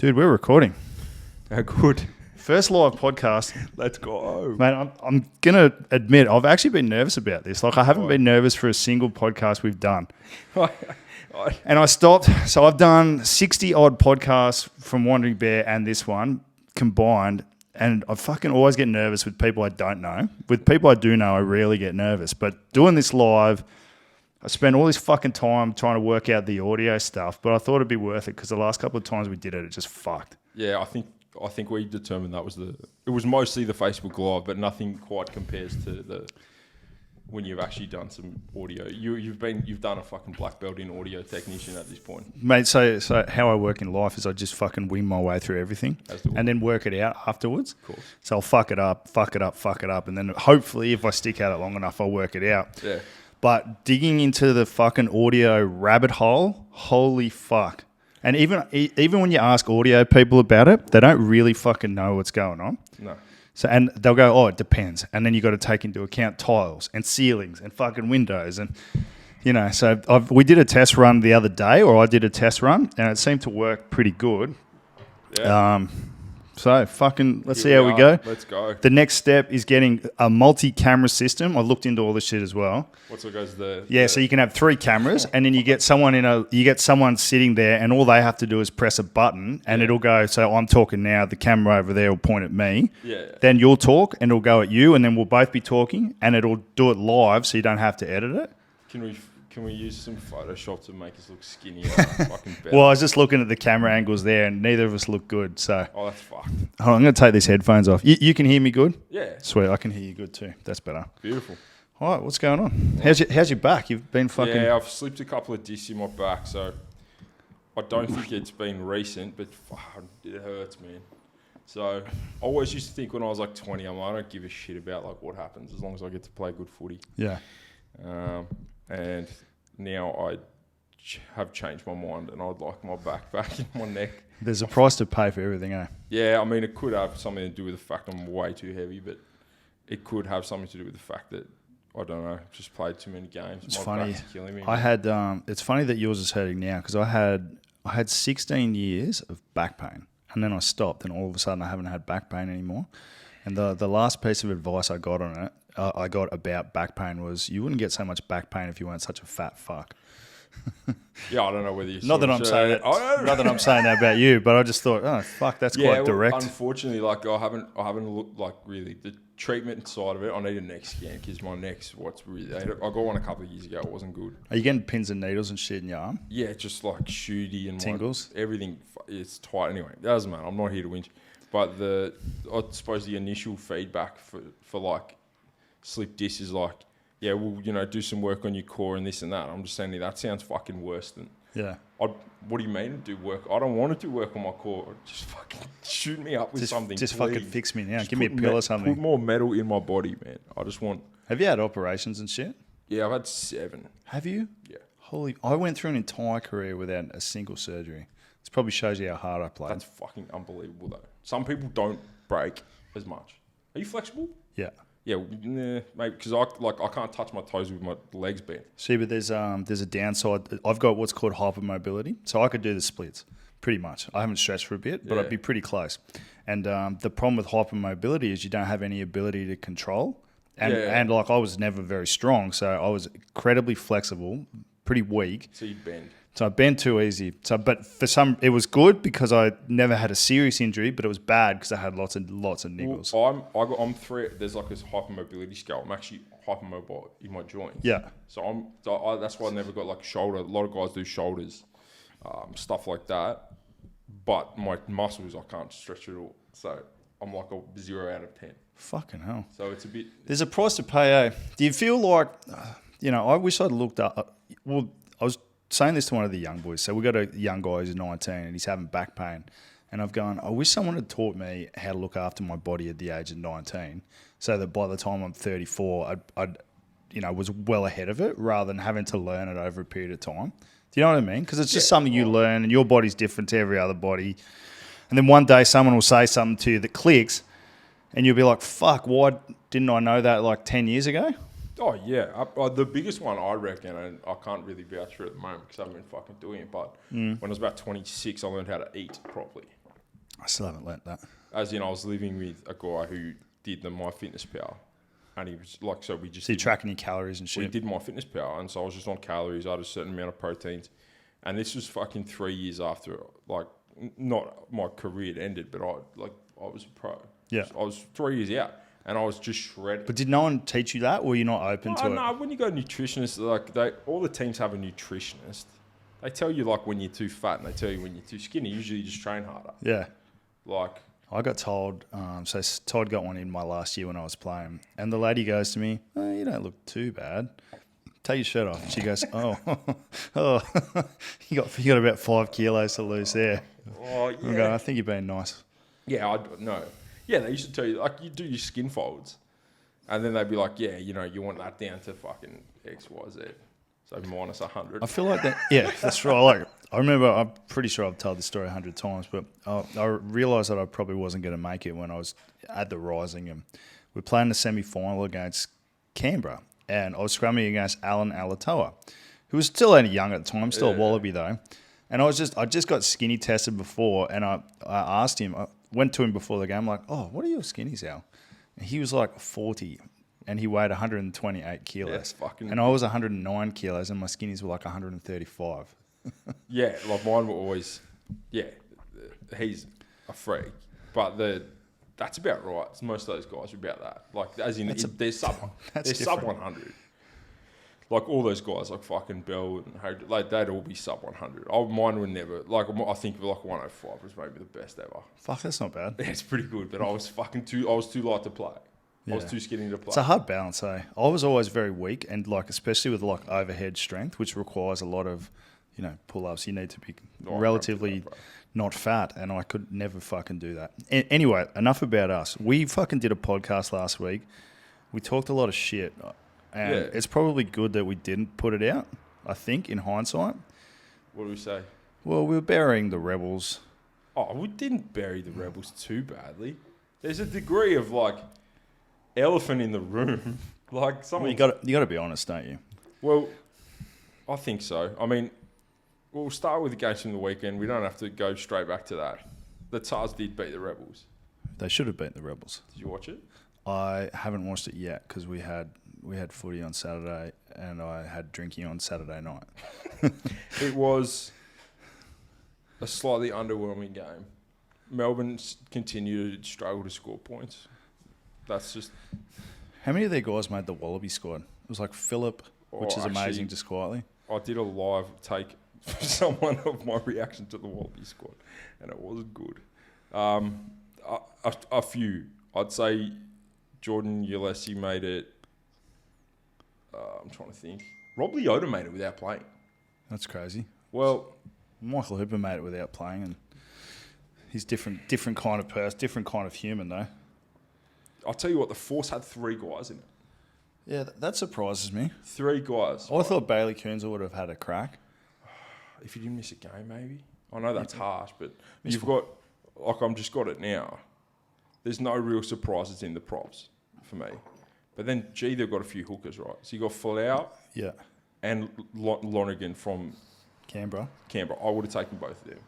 Dude, we're recording. How good. First live podcast. Let's go. Mate, I'm going to admit, I've actually been nervous about this. Like, I haven't been nervous for a single podcast we've done. And I stopped. So I've done 60-odd podcasts from Wandering Bear and this one combined. And I fucking always get nervous with people I don't know. With people I do know, I rarely get nervous. But doing this live, I spent all this fucking time trying to work out the audio stuff. But I thought it'd be worth it because the last couple of times we did it, it just fucked. Yeah, I think we determined that was it was mostly the Facebook Live, but nothing quite compares to when you've actually done some audio. You've done a fucking black belt in audio technician at this point. Mate, so how I work in life is I just fucking wing my way through everything and then work it out afterwards. Cool. So I'll fuck it up, and then hopefully if I stick at it long enough, I'll work it out. Yeah. But digging into the fucking audio rabbit hole, holy fuck. And even when you ask audio people about it, they don't really fucking know what's going on. No. So and they'll go, oh, it depends. And then you got to take into account tiles and ceilings and fucking windows and So we did a test run the other day, or I did a test run, and it seemed to work pretty good. Yeah. So fucking let's see how we go. Let's go. The next step is getting a multi-camera system. I looked into all this shit as well. What's it goes there? Yeah, so you can have 3 cameras, and then you get someone sitting there, and all they have to do is press a button, and it'll go. So I'm talking now. The camera over there will point at me. Yeah. Then you'll talk, and it'll go at you, and then we'll both be talking, and it'll do it live, so you don't have to edit it. Can we use some Photoshop to make us look skinnier? Fucking better. Well, I was just looking at the camera angles there, and neither of us look good. So, that's fucked. Hold on, I'm going to take these headphones off. You can hear me good? Yeah. Sweet, I can hear you good too. That's better. Beautiful. All right, what's going on? How's your back? You've been fucking... Yeah, I've slipped a couple of discs in my back, so I don't think it's been recent, but it hurts, man. So I always used to think when I was like 20, I don't give a shit about like what happens as long as I get to play good footy. Yeah. And now I have changed my mind, and I'd like my back in my neck. There's a price to pay for everything, eh? Yeah, I mean, it could have something to do with the fact I'm way too heavy, but it could have something to do with the fact that, I don't know, just played too many games. It's my funny. back's killing me. I had. It's funny that yours is hurting now because I had 16 years of back pain, and then I stopped, and all of a sudden I haven't had back pain anymore. And the last piece of advice I got on it, I got about back pain was you wouldn't get so much back pain if you weren't such a fat fuck. Yeah, I don't know whether you. Not that I'm saying that. Not that I'm saying that about you, but I just thought, oh fuck, that's quite direct. Unfortunately, like I haven't looked like really the treatment side of it. I need a neck scan because my neck's what's really. I got one a couple of years ago. It wasn't good. Are you getting pins and needles and shit in your arm? Yeah, just like shooty and tingles. Everything it's tight. Anyway, it doesn't matter. I'm not here to whinge. But I suppose the initial feedback for like slip disc is like, yeah, well, do some work on your core and this and that. I'm just saying that sounds fucking worse than. Yeah. What do you mean do work? I don't want to do work on my core. Just fucking shoot me up with something. Just please. fucking fix me now. Just give me a pill or something. Put more metal in my body, man. I just want. Have you had operations and shit? Yeah, I've had 7. Have you? Yeah. Holy! I went through an entire career without a single surgery. This probably shows you how hard I played. That's fucking unbelievable, though. Some people don't break as much. Are you flexible? Yeah. Yeah, maybe because I can't touch my toes with my legs bent. See, but there's a downside. I've got what's called hypermobility, so I could do the splits pretty much. I haven't stretched for a bit, but I'd be pretty close. And the problem with hypermobility is you don't have any ability to control. And like I was never very strong, so I was incredibly flexible, pretty weak. So you bend. So I bent too easy. But for some, it was good because I never had a serious injury, but it was bad because I had lots of niggles. Well, I'm 3. There's like this hypermobility scale. I'm actually hypermobile in my joints. Yeah. So that's why I never got like shoulder. A lot of guys do shoulders, stuff like that. But my muscles, I can't stretch at all. So I'm like a 0 out of 10. Fucking hell. So it's a bit. There's a price to pay, eh? Do you feel like, I wish I'd looked up. Well, I was saying this to one of the young boys. So we got a young guy who's 19 and he's having back pain. And I've gone, I wish someone had taught me how to look after my body at the age of 19 so that by the time I'm 34, I'd was well ahead of it rather than having to learn it over a period of time. Do you know what I mean? Because it's just something you learn and your body's different to every other body. And then one day someone will say something to you that clicks and you'll be like, fuck, why didn't I know that like 10 years ago? Oh, yeah. The biggest one I reckon, and I can't really vouch for it at the moment because I haven't been fucking doing it, but when I was about 26, I learned how to eat properly. I still haven't learnt that. As in, I was living with a guy who did the MyFitnessPal, and he was like, so we just So you're tracking your calories and we shit. did MyFitnessPal, and so I was just on calories. I had a certain amount of proteins, and this was fucking 3 years after, like, not my career had ended, but I was a pro. Yeah. So I was 3 years out, and I was just shredded. But did no one teach you that, or you're not open to it? No, when you go to nutritionist, like all the teams have a nutritionist. They tell you like when you're too fat, and they tell you when you're too skinny. Usually, you just train harder. Yeah. Like I got told, so Todd got one in my last year when I was playing, and the lady goes to me, "Oh, you don't look too bad. Take your shirt off." And she goes, "Oh, oh, you got about 5 kilos to lose there." Oh yeah. I'm going, I think you're being nice. Yeah, no. Yeah, they used to tell you like you do your skin folds, and then they'd be like, yeah, you know, you want that down to fucking X, Y, Z, so minus 100. I feel like that. Yeah, that's right. Like I remember, I'm pretty sure I've told this story 100 times, but I realised that I probably wasn't going to make it when I was at the Rising, and we're playing the semi-final against Canberra, and I was scrumming against Alan Alatoa, who was still only young at the time, still a Wallaby though. And I just got skinny tested before, and I asked him, I went to him before the game, like, "Oh, what are your skinnies, Al?" And he was like 40, and he weighed 128 kilos. That's fucking. And I was 109 kilos, and my skinnies were like 135. Yeah, like mine were always. Yeah, he's a freak, but that's about right. Most of those guys are about that. Like as in, they're sub 100. Like all those guys, like fucking Bell and Hayden, like they'd all be sub 100. Mine would never. Like I think like 105 was maybe the best ever. Fuck, that's not bad. Yeah, it's pretty good, but I was too light to play. Yeah. I was too skinny to play. It's a hard balance, eh? I was always very weak, and like especially with like overhead strength, which requires a lot of, you know, pull-ups. You need to be relatively not fat, and I could never fucking do that. Anyway, enough about us. We fucking did a podcast last week. We talked a lot of shit. And it's probably good that we didn't put it out, I think, in hindsight. What do we say? Well, we were burying the Rebels. Oh, we didn't bury the Rebels too badly. There's a degree of, like, elephant in the room. Like, someone... Well, you got to be honest, don't you? Well, I think so. I mean, we'll start with the games from the weekend. We don't have to go straight back to that. The Tars did beat the Rebels. They should have beat the Rebels. Did you watch it? I haven't watched it yet because we had footy on Saturday and I had drinking on Saturday night. It was a slightly underwhelming game. Melbourne continued to struggle to score points. That's just... How many of their guys made the Wallaby squad? It was like Phillip, which is amazing just quietly. I did a live take for someone of my reaction to the Wallaby squad, and it wasn't good. A few. I'd say Jordan Ulessi made it. I'm trying to think. Rob Leota made it without playing. That's crazy. Well, Michael Hooper made it without playing, and he's different kind of person, different kind of human, though. I'll tell you what, the Force had 3 guys in it. Yeah, that surprises me. 3 guys. I thought Bailey Coons would have had a crack. If you didn't miss a game, maybe. I know that's harsh, but you've got, like, I'm just got it now. There's no real surprises in the props for me. But then, they've got a few hookers, right? So you got Folau and Lonergan from Canberra. I would have taken both of them.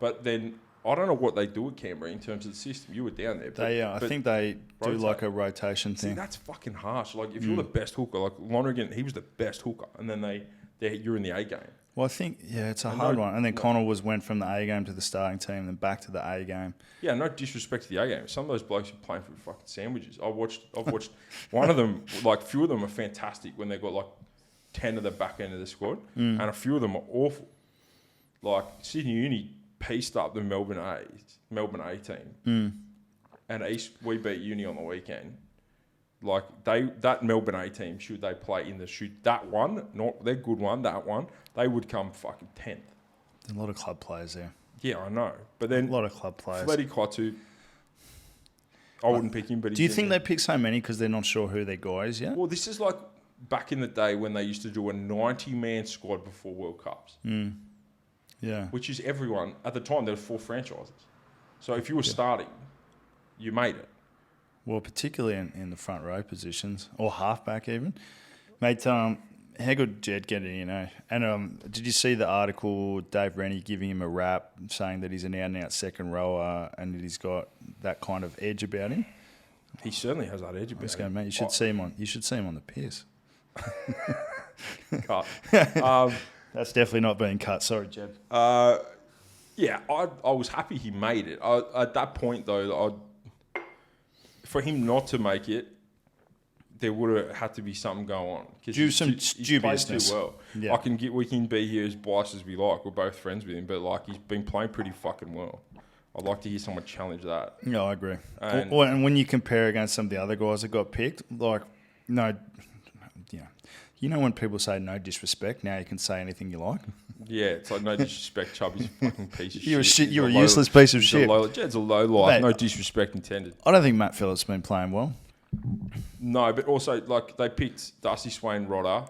But then, I don't know what they do at Canberra in terms of the system. You were down there. But, I think they do like a rotation thing. See, that's fucking harsh. Like, if you're the best hooker, like Lonergan, he was the best hooker. And then you're in the A game. Well, I think, it's a hard one. And then Connor went from the A game to the starting team, then back to the A game. Yeah, no disrespect to the A game. Some of those blokes are playing for fucking sandwiches. I've watched one of them, like, few of them are fantastic when they've got, like, 10 of the back end of the squad, and a few of them are awful. Like, Sydney Uni pieced up the Melbourne A team. And we beat Uni on the weekend. Like, that Melbourne A team, should they play in the shoot that one, not their good one, that one, they would come fucking 10th. There's a lot of club players there. Yeah, I know. But then... A lot of club players. Fletty Kotu, I wouldn't pick him, but he's... Do you think they pick so many because they're not sure who their guy is yet? Well, this is like back in the day when they used to do a 90-man squad before World Cups. Yeah. Which is everyone. At the time, there were 4 franchises. So if you were starting, you made it. Well, particularly in the front row positions, or halfback even. Mate, How good Jed getting, And did you see the article, Dave Rennie giving him a rap, saying that he's an out-and-out second rower and that he's got that kind of edge about him? He certainly has that edge about him. Mate, you should see him on the piss. Cut. That's definitely not being cut. Sorry, Jed. Yeah, I was happy he made it. At that point, though, for him not to make it, there would have had to be something going on. He's played too well. Yeah. We can be here as biased as we like. We're both friends with him, but like he's been playing pretty fucking well. I'd like to hear someone challenge that. No, I agree. And when you compare against some of the other guys that got picked, like, no, when people say no disrespect, now you can say anything you like. Yeah, it's like no disrespect, Chubby's a fucking piece of shit. You're a useless piece of shit. Jed's a low life, Mate, no disrespect intended. I don't think Matt Phillips has been playing well. No, but also, like, they picked Darcy Swain Rodder,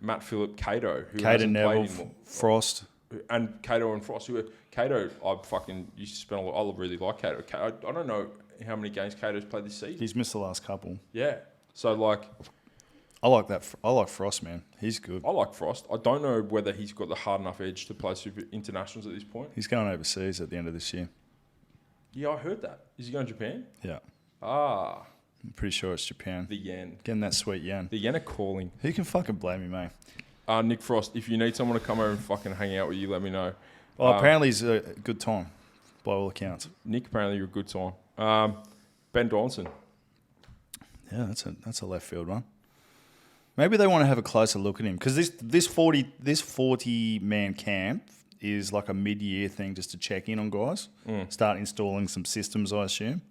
Matt Phillip, Cato, who Cato, hasn't Neville, played anymore. Frost. And Cato and Frost. Cato, I fucking used to spend a lot. I really like Cato. I don't know how many games Cato's played this season. He's missed the last couple. Yeah. So, like... I like that. I like Frost, man. He's good. I like Frost. I don't know whether he's got the hard enough edge to play super internationals at this point. He's going overseas at the end of this year. Yeah, I heard that. Is he going to Japan? Yeah. Ah. I'm pretty sure it's Japan. The yen. Getting that sweet yen. The yen are calling. Who can fucking blame me, mate? Nick Frost, if you need someone to come over and fucking hang out with you, let me know. Well, apparently he's a good time, by all accounts. Nick, apparently you're a good time. Ben Donaldson. Yeah, that's a left field one. Maybe they want to have a closer look at him because this 40 man camp is like a mid-year thing just to check in on guys, start installing some systems, I assume.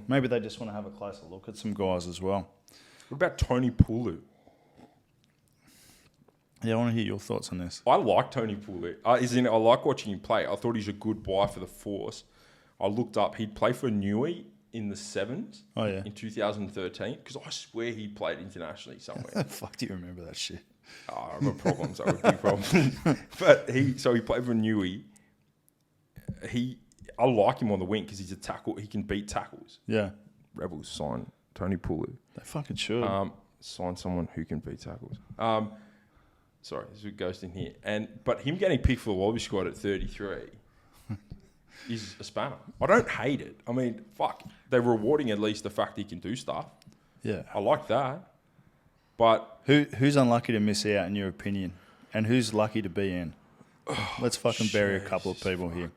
Maybe they just want to have a closer look at some guys as well. What about Tony Pulu? Yeah, I want to hear your thoughts on this. I like Tony Pulu. I like watching him play. I thought he's a good buy for the Force. I looked up. He'd play for Newey in the Sevens in 2013 because I swear he played internationally somewhere. Fuck, do you remember that shit? I remember problems. I would be problems. But he played for Newey. I like him on the wing because he's a tackle. He can beat tackles. Yeah. Rebels sign Tony Pulu. They fucking should. Sign someone who can beat tackles. Sorry, there's a ghost in here. But him getting picked for the Wallabies squad at 33 is a spanner. I don't hate it. I mean, fuck. They're rewarding at least the fact he can do stuff. Yeah. I like that. But who's unlucky to miss out in your opinion? And who's lucky to be in? Let's fucking bury a couple of people here.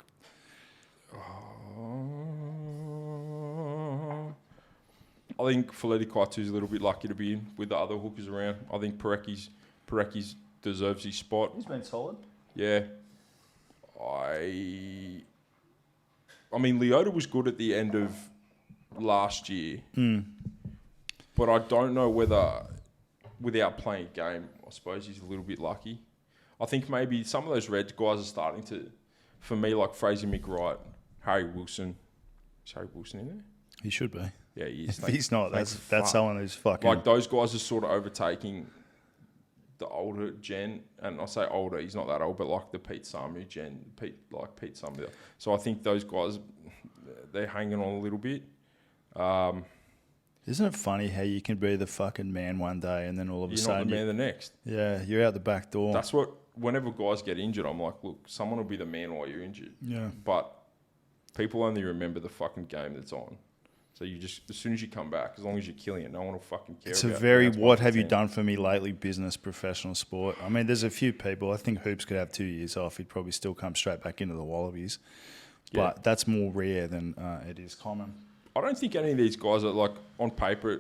I think Foleti Kaitu's a little bit lucky to be in with the other hookers around. I think Parecki's deserves his spot. He's been solid. Yeah. I mean, Leota was good at the end of last year. But I don't know whether, without playing a game, I suppose he's a little bit lucky. I think maybe some of those Reds guys are starting to, for me, like Fraser McWright, Harry Wilson. Is Harry Wilson in there? He should be. Yeah, he is. If he's not, that's someone who's fucking... Like, those guys are sort of overtaking the older gen, and I say older, he's not that old, but like the Pete Samu gen, Pete Samu. So I think those guys, they're hanging on a little bit. Isn't it funny how you can be the fucking man one day and then all of a sudden... You're not the man the next. Yeah, you're out the back door. That's what, whenever guys get injured, I'm like, look, someone will be the man while you're injured. Yeah. But people only remember the fucking game that's on. So you just, as soon as you come back, as long as you're killing it, no one will fucking care. It's a very what have you done for me lately business professional sport. I mean, there's a few people. I think Hoops could have 2 years off. He'd probably still come straight back into the Wallabies. Yeah. But that's more rare than it is common. I don't think any of these guys are like on paper.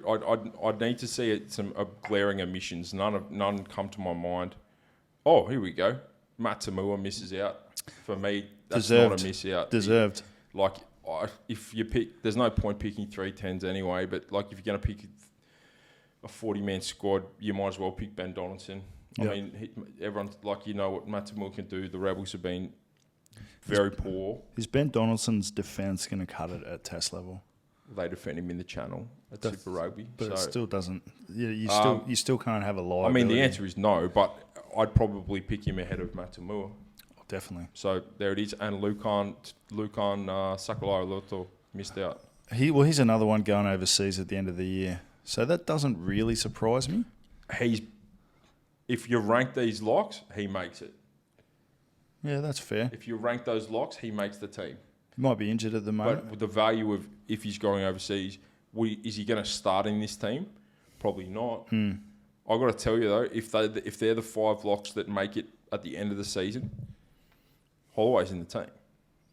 I'd need to see some glaring omissions. None come to my mind. Oh, here we go. Matt Tamua misses out. For me, that's not a miss out. Deserved. Like, if you pick, there's no point picking 310s anyway, but like if you're going to pick a 40-man squad, you might as well pick Ben Donaldson. Yep. I mean, everyone's like, you know what Matt Tamua can do. The Rebels have been very poor. Is Ben Donaldson's defence going to cut it at test level? They defend him in the channel at Super Rugby. But it still doesn't. You still can't have a liability. I mean, the answer is no, but I'd probably pick him ahead of Matt Tamua. Definitely. So there it is. And Lukan Sakalai-Loto missed out. He's another one going overseas at the end of the year. So that doesn't really surprise me. if you rank these locks, he makes it. Yeah, that's fair. If you rank those locks, he makes the team. He might be injured at the moment. But with the value of if he's going overseas, is he going to start in this team? Probably not. I've got to tell you though, if they're the 5 locks that make it at the end of the season, Holloway's in the team.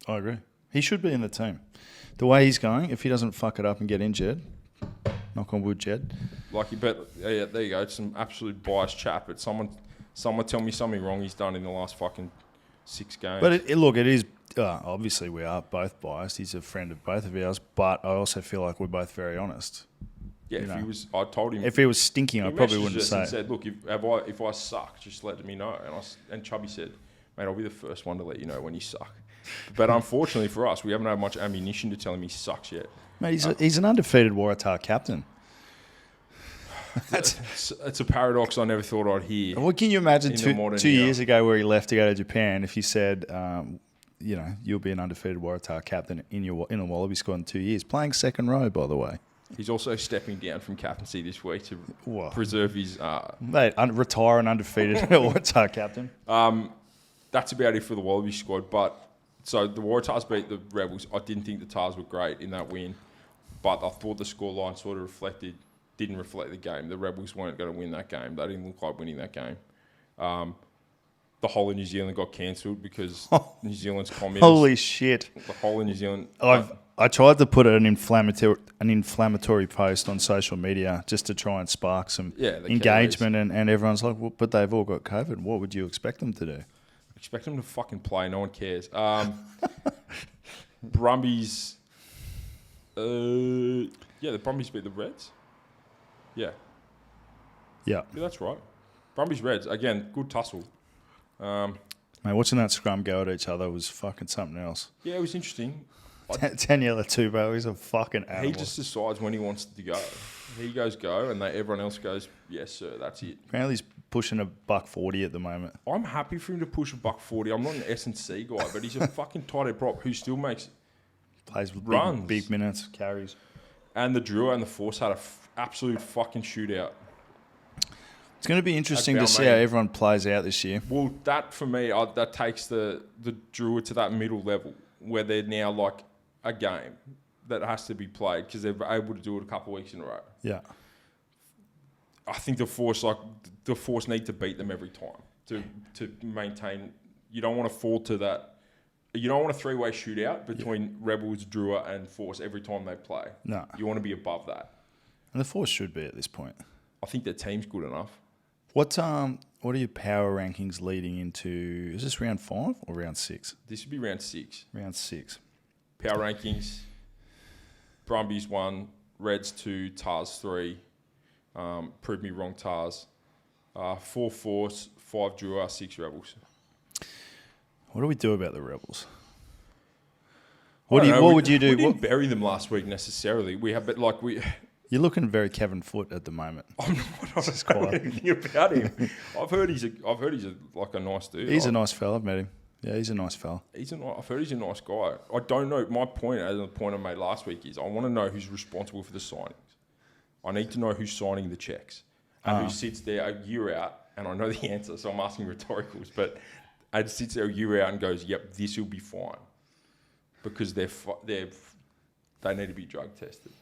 I agree. He should be in the team. The way he's going, if he doesn't fuck it up and get injured, knock on wood, Jed. Like you bet. Yeah, there you go. It's some absolute biased chat, but someone tell me something wrong he's done in the last fucking 6 games. But it is. Obviously, we are both biased. He's a friend of both of ours, but I also feel like we're both very honest. Yeah, I told him. If he was stinking, I probably wouldn't say. And said, look, if I suck, just let me know. And Chubby said, mate, I'll be the first one to let you know when you suck. But unfortunately for us, we haven't had much ammunition to tell him he sucks yet. Mate, he's an undefeated Waratah captain. It's a paradox I never thought I'd hear. What can you imagine 2 years ago where he left to go to Japan? If he said, you'll be an undefeated Waratah captain in a Wallaby squad in 2 years, playing second row, by the way. He's also stepping down from captaincy this week to preserve his... retire an undefeated Waratah captain. That's about it for the Wallaby squad. But so the Waratahs beat the Rebels. I didn't think the Tars were great in that win, but I thought the scoreline sort of didn't reflect the game. The Rebels weren't going to win that game. They didn't look like winning that game. The whole of New Zealand got cancelled because New Zealand's communists. Holy shit! The whole of New Zealand. I tried to put an inflammatory post on social media just to try and spark some engagement, and everyone's like, well, but they've all got COVID. What would you expect them to do? Expect them to fucking play. No one cares. Brumbies. The Brumbies beat the Reds. Yeah, that's right. Brumbies Reds again. Good tussle. Mate, watching that scrum go at each other was fucking something else. Yeah, it was interesting. Daniela Tupou, he's a fucking animal. He just decides when he wants to go. He goes go, and everyone else goes, yes, sir, that's it. Apparently he's pushing $1.40 at the moment. I'm happy for him to push $1.40. I'm not an S&C guy, but he's a fucking tight head prop who still plays with runs. Big minutes, carries. And the Drua and the Force had an absolute fucking shootout. It's going to be interesting to see how everyone plays out this year. Well, that for me, that takes the Drua to that middle level where they're now like a game that has to be played because they're able to do it a couple of weeks in a row. Yeah. I think the Force need to beat them every time to maintain. You don't want to fall to that. You don't want a 3-way shootout between Rebels, Drua, and Force every time they play. No. You want to be above that. And the Force should be at this point. I think their team's good enough. What are your power rankings leading into? Is this round 5 or round 6? This would be round 6. Round 6. Power rankings: Brumbies 1, Reds 2, Tars 3. Prove me wrong, Tars. 4 Force, 5 Drua, 6 Rebels. What do we do about the Rebels? What would you do? We didn't bury them last week necessarily. You're looking very Kevin Foote at the moment. I'm not saying anything about him. I've heard he's a nice dude. He's a nice fella. I've met him. Yeah, he's a nice fella. I've heard he's a nice guy. I don't know. My point, as the point I made last week, is I want to know who's responsible for the signings. I need to know who's signing the checks and who sits there a year out. And I know the answer, so I'm asking rhetoricals. But it sits there a year out and goes, "Yep, this will be fine," because they need to be drug tested.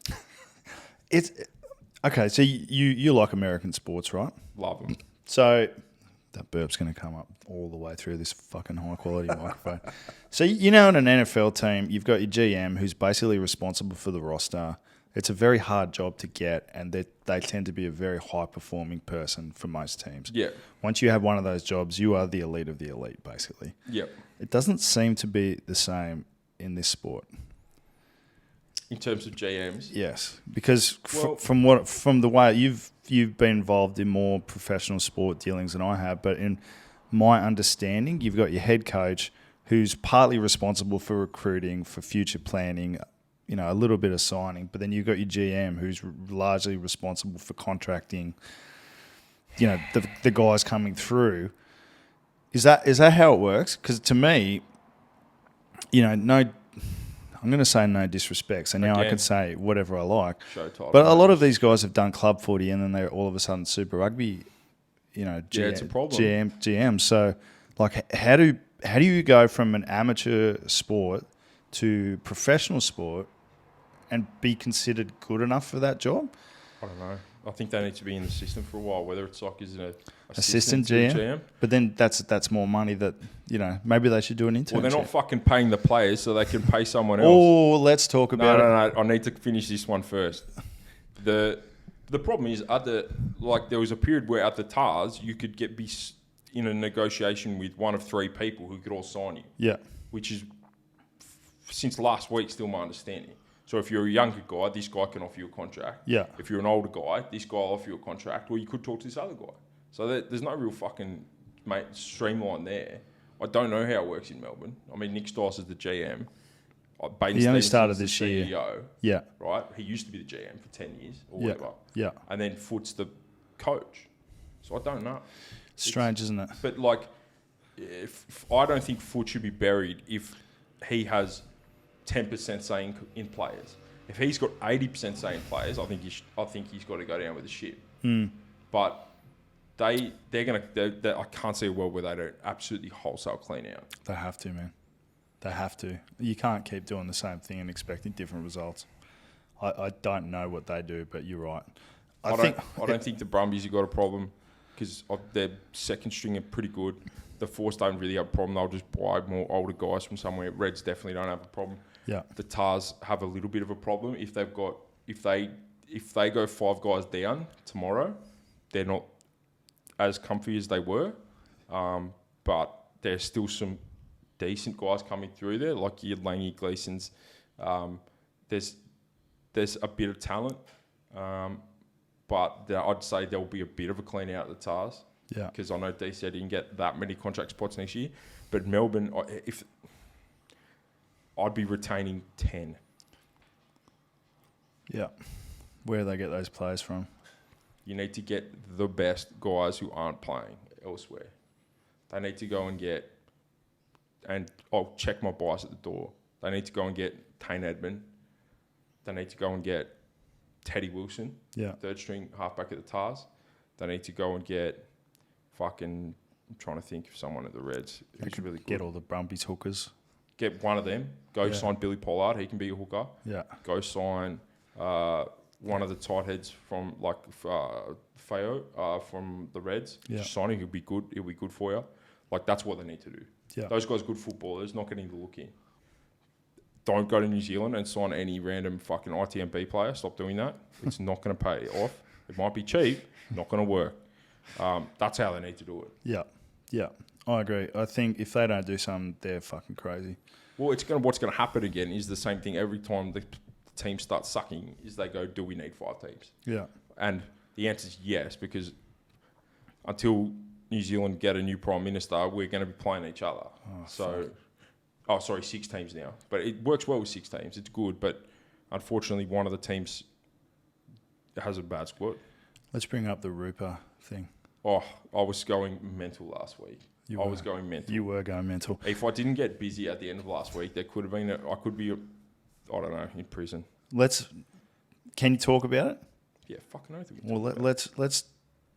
It's okay. So you like American sports, right? Love them. So that burp's going to come up all the way through this fucking high quality microphone. So in an NFL team, you've got your GM who's basically responsible for the roster. It's a very hard job to get, and they tend to be a very high performing person for most teams. Yeah. Once you have one of those jobs, you are the elite of the elite, basically. Yeah. It doesn't seem to be the same in this sport. In terms of GMs, yes, because from the way you've been involved in more professional sport dealings than I have, but in my understanding, you've got your head coach who's partly responsible for recruiting, for future planning, a little bit of signing, but then you've got your GM who's largely responsible for contracting, the guys coming through. Is that how it works? Because to me, I'm going to say no disrespect, so now I can say whatever I like. But a lot of these guys have done club footy and then they're all of a sudden Super Rugby it's a problem. GM. So, like, how do you go from an amateur sport to professional sport and be considered good enough for that job? I don't know. I think they need to be in the system for a while, whether it's like as an Assistant to a GM. But then that's more money that, maybe they should do an internship. Well, they're not fucking paying the players, so they can pay someone else. Oh, let's talk about it. No. I need to finish this one first. The problem is, there was a period where at the TARS, you could be in a negotiation with one of three people who could all sign you. Yeah. Which is, since last week, still my understanding. So if you're a younger guy, this guy can offer you a contract. Yeah. If you're an older guy, this guy will offer you a contract, or you could talk to this other guy. So there's no real fucking streamline there. I don't know how it works in Melbourne. I mean, Nick Stiles is the GM. He only started this year. CEO, yeah. Right? He used to be the GM for 10 years or yeah. whatever. Yeah. And then Foot's the coach. So I don't know. Strange, isn't it? But if I don't think Foot should be buried if he has 10% say in players. If he's got 80% say in players, I think he's got to go down with the ship. But I can't see a world where they don't absolutely wholesale clean out. They have to, man. They have to. You can't keep doing the same thing and expecting different results. I don't know what they do, but you're right. I don't think the Brumbies have got a problem because their second string are pretty good. The Force don't really have a problem. They'll just buy more older guys from somewhere. Reds definitely don't have a problem. Yeah. The Tars have a little bit of a problem if they go 5 guys down tomorrow, they're not as comfy as they were, but there's still some decent guys coming through there, like your Langy Gleasons. There's a bit of talent, but I'd say there will be a bit of a clean out at the Tars. Yeah. Because I know DC didn't get that many contract spots next year, but Melbourne, if I'd be retaining 10. Yeah. Where do they get those players from? You need to get the best guys who aren't playing elsewhere. They need to go and get, and I'll check my bias at the door. They need to go and get Tane Edmond. They need to go and get Teddy Wilson, third string halfback at the Tars. They need to go and get I'm trying to think of someone at the Reds who's really good. Get all the Brumbies hookers. Get one of them. Go sign Billy Pollard. He can be a hooker. Yeah. Go sign one of the tight heads from Feo from the Reds. Yeah. Just sign him. He'll be good. He'll be good for you. That's what they need to do. Yeah. Those guys are good footballers, not getting the look in. Don't go to New Zealand and sign any random fucking ITMB player. Stop doing that. It's not going to pay off. It might be cheap, not going to work. That's how they need to do it. Yeah. Yeah. I agree. I think if they don't do something, they're fucking crazy. Well, what's going to happen again is the same thing every time the team starts sucking is they go, do we need 5 teams? Yeah. And the answer is yes, because until New Zealand get a new Prime Minister, we're going to be playing each other. 6 teams now. But it works well with 6 teams. It's good, but unfortunately one of the teams has a bad squad. Let's bring up the Rupa thing. Oh, I was going mental last week. I was going mental. You were going mental. If I didn't get busy at the end of last week, there could have been I could be, I don't know, in prison. Can you talk about it? Yeah, fucking oath. Well, let's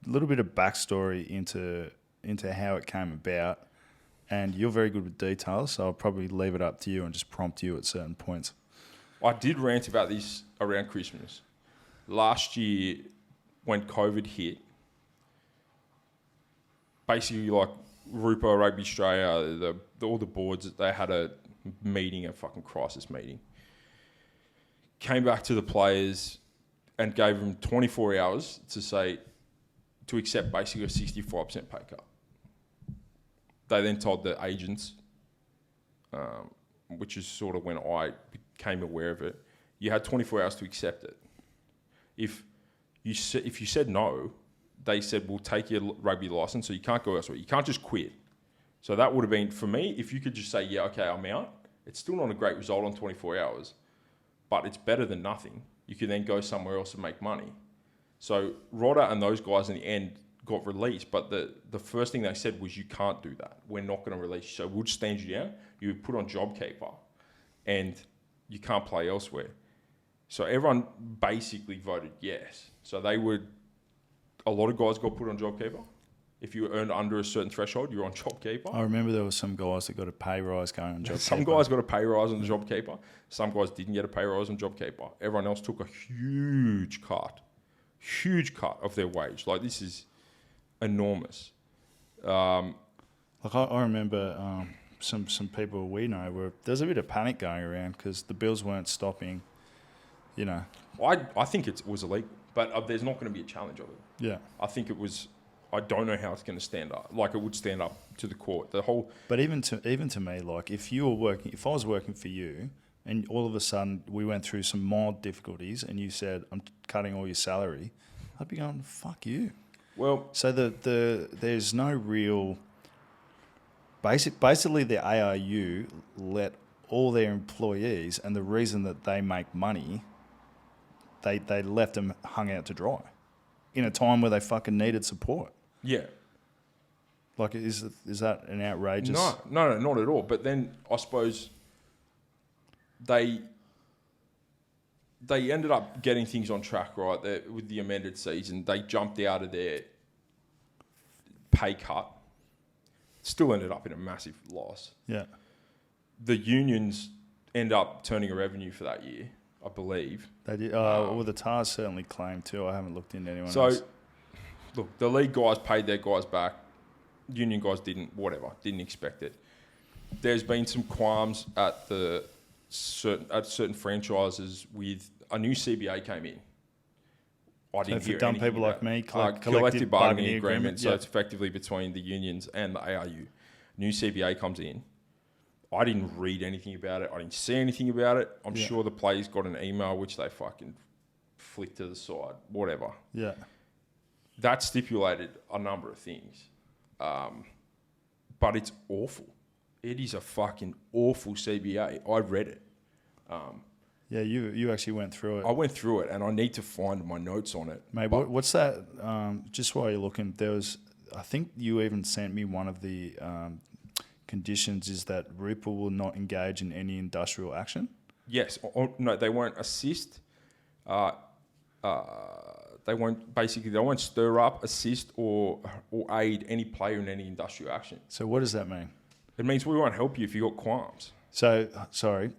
a little bit of backstory into how it came about. And you're very good with details, so I'll probably leave it up to you and just prompt you at certain points. I did rant about this around Christmas. Last year, when COVID hit, basically Rupa, Rugby Australia, all the boards, they had a meeting, a fucking crisis meeting. Came back to the players and gave them 24 hours to accept basically a 65% pay cut. They then told the agents, which is sort of when I became aware of it, you had 24 hours to accept it. If you said no, they said, we'll take your rugby license, so you can't go elsewhere. You can't just quit. So that would have been, for me, if you could just say, yeah, okay, I'm out, it's still not a great result on 24 hours, but it's better than nothing. You can then go somewhere else and make money. So Rodder and those guys in the end got released, but the first thing they said was, you can't do that. We're not going to release you. So we'll just stand you down. You would put on JobKeeper and you can't play elsewhere. So everyone basically voted yes. So a lot of guys got put on JobKeeper if you earned under a certain threshold, you're on JobKeeper. I remember there was some guys that got a pay rise going on JobKeeper. Some guys got a pay rise on the JobKeeper. Some guys didn't get a pay rise on JobKeeper. Everyone else took a huge cut of their wage. Like, this is enormous. Like I remember some people we know where there's a bit of panic going around because the bills weren't stopping. You know, I think it was illegal, but there's not going to be a challenge of it. Yeah, I think it was. I don't know how it's going to stand up. Like, it would stand up to the court. The whole. But even to me, like if I was working for you, and all of a sudden we went through some mild difficulties, and you said I'm cutting all your salary, I'd be going, fuck you. Well, so there's no real. Basically, the ARU let all their employees, and the reason that they make money, they left them hung out to dry, in a time where they fucking needed support. Yeah. Like, is that an outrageous? No, not at all. But then I suppose they ended up getting things on track, right? With the amended season, they jumped out of their pay cut. Still ended up in a massive loss. Yeah. The unions end up turning a revenue for that year, I believe. They did. Well, the TARs certainly claim too. I haven't looked into anyone else. So, look, the league guys paid their guys back. Union guys didn't. Whatever, didn't expect it. There's been some qualms at certain franchises with a new CBA came in. I didn't so hear for dumb anything people about like me, collective bargaining agreement. So yeah. it's effectively between the unions and the ARU. New CBA comes in. I didn't read anything about it. I didn't see anything about it. I'm sure the players got an email which they fucking flicked to the side. Whatever. Yeah. That stipulated a number of things. But it's awful. It is a fucking awful CBA. I read it. Yeah, you actually went through it. I went through it, and I need to find my notes on it. Mate, what's that? Just while you're looking, I think you even sent me one of the conditions is that Ripple will not engage in any industrial action. Yes. No, they won't assist. They won't stir up, assist, or aid any player in any industrial action. So what does that mean? It means we won't help you if you've got qualms. So, sorry,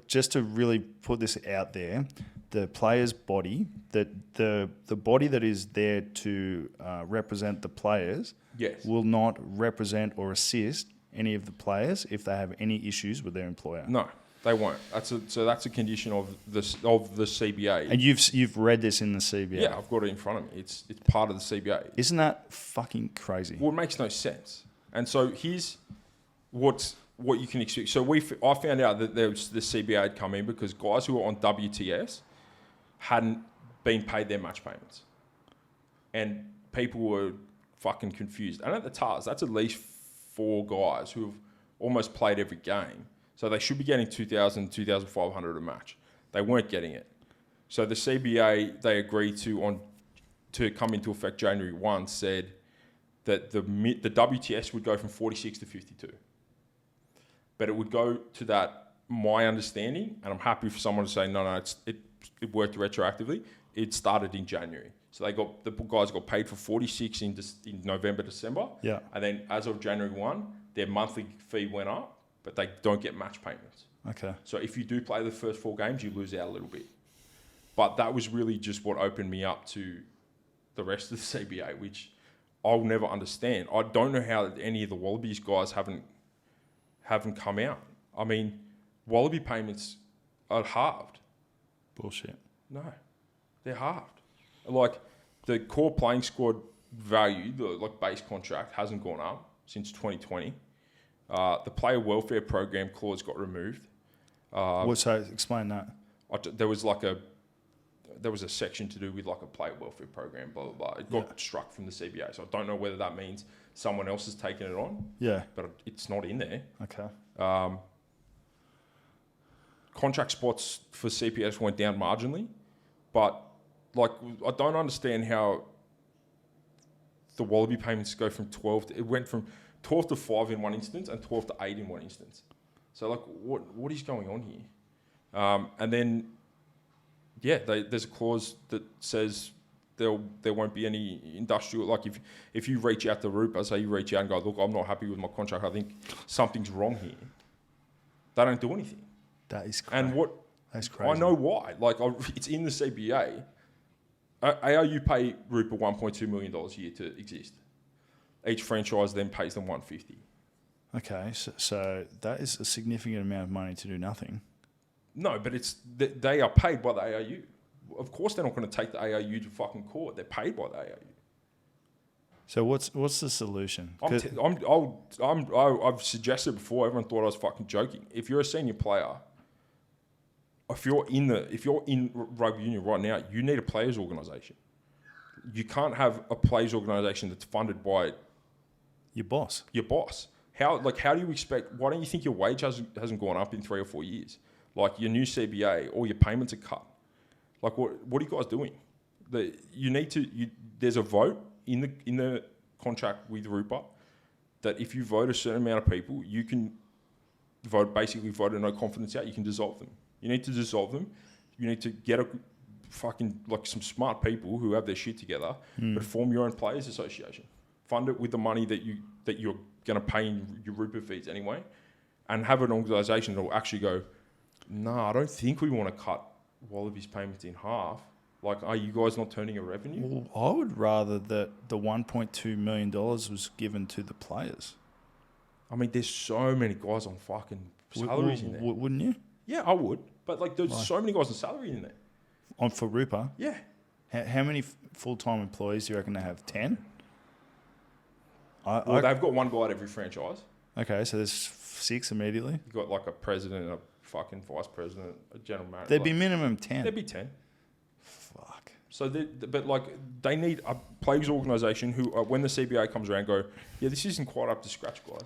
just to really put this out there, the player's body, the body that is there to represent the players, yes, will not represent or assist any of the players if they have any issues with their employer. No, they won't. So that's a condition of the CBA. And you've read this in the CBA? Yeah, I've got it in front of me. It's part of the CBA. Isn't that fucking crazy? Well, it makes no sense. And so here's what you can expect. So I found out that the CBA had come in because guys who were on WTS hadn't been paid their match payments. And people were fucking confused. And at the TARS, that's at least 4 guys who have almost played every game. So they should be getting 2,000, 2,500 a match. They weren't getting it. So the CBA, they agreed to come into effect January 1, said that the WTS would go from 46 to 52. But it would go to that, my understanding, and I'm happy for someone to say, no, it worked retroactively. It started in January. So the guys got paid for 46 in November, December. Yeah. And then as of January 1, their monthly fee went up, but they don't get match payments. Okay. So if you do play the first 4 games, you lose out a little bit. But that was really just what opened me up to the rest of the CBA, which I'll never understand. I don't know how any of the Wallabies guys haven't come out. I mean, Wallaby payments are halved. Bullshit. No, they're halved. Like, the core playing squad value, the base contract, hasn't gone up since 2020. The player welfare program clause got removed. So explain that. There was a section to do with a player welfare program, blah, blah, blah. It got struck from the CBA. So I don't know whether that means someone else has taken it on. Yeah. But it's not in there. Okay. Contract spots for CPS went down marginally, but I don't understand how the Wallaby payments go from 12 to, it went from 12 to 5 in one instance and 12 to 8 in one instance. So what is going on here? And then, there's a clause that says there won't be any industrial, like if you reach out to Rupa, say you reach out and go, look, I'm not happy with my contract, I think something's wrong here. They don't do anything. That is crazy. And That's crazy. I know why. Like it's in the CBA. ARU pay Rupa $1.2 million a year to exist. Each franchise then pays them $150. Okay, so that is a significant amount of money to do nothing. No, but they are paid by the ARU. Of course, they're not going to take the ARU to fucking court. They're paid by the ARU. So what's the solution? I've suggested before. Everyone thought I was fucking joking. If you're a senior player, if you're in rugby union right now, you need a players' organisation. You can't have a players' organisation that's funded by your boss. How do you expect? Why don't you think your wage hasn't gone up in 3 or 4 years? Like your new CBA, all your payments are cut. Like what are you guys doing? There's a vote in the contract with Rupa that if you vote a certain amount of people, you can vote a no confidence out. You can dissolve them. You need to dissolve them. You need to get some smart people who have their shit together, but form your own players association. Fund it with the money that you're going to pay in your Rupa fees anyway, and have an organisation that will actually go, no, I don't think we want to cut Wallabies payments in half. Like, are you guys not turning a revenue? Well, I would rather that the $1.2 million was given to the players. I mean, there's so many guys on fucking salaries in there. Wouldn't you? Yeah, I would. But there's so many guys on salary in there. For Rupa? Yeah. How many full-time employees do you reckon they have? 10? They've got one guy at every franchise. Okay, so there's 6 immediately. You've got like a president, a fucking vice president, a general manager. There'd be minimum 10. There'd be 10. Fuck. So, they need a players organisation who, when the CBA comes around, go, yeah, this isn't quite up to scratch, guys.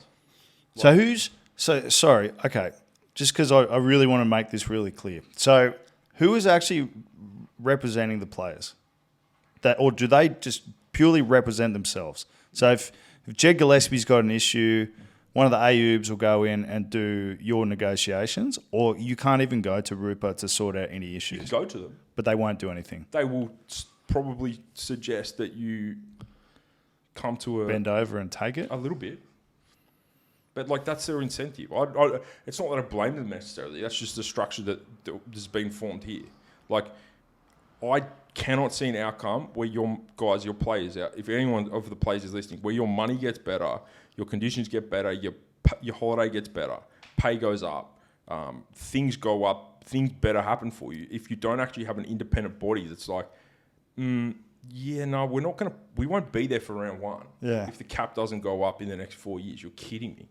Sorry, okay, just because I really want to make this really clear. So, who is actually representing the players? Or do they just purely represent themselves? So, if Jed Gillespie's got an issue, one of the AUBs will go in and do your negotiations, or you can't even go to Rupa to sort out any issues. You can go to them. But they won't do anything. They will probably suggest that you come to bend over and take it? A little bit. But that's their incentive. It's not that I blame them necessarily. That's just the structure that has been formed here. Like, I cannot see an outcome where your players out. If anyone of the players is listening, where your money gets better, your conditions get better, your holiday gets better, pay goes up, things go up, things better happen for you. If you don't actually have an independent body that's like, we won't be there for round 1. Yeah. If the cap doesn't go up in the next 4 years, you're kidding me.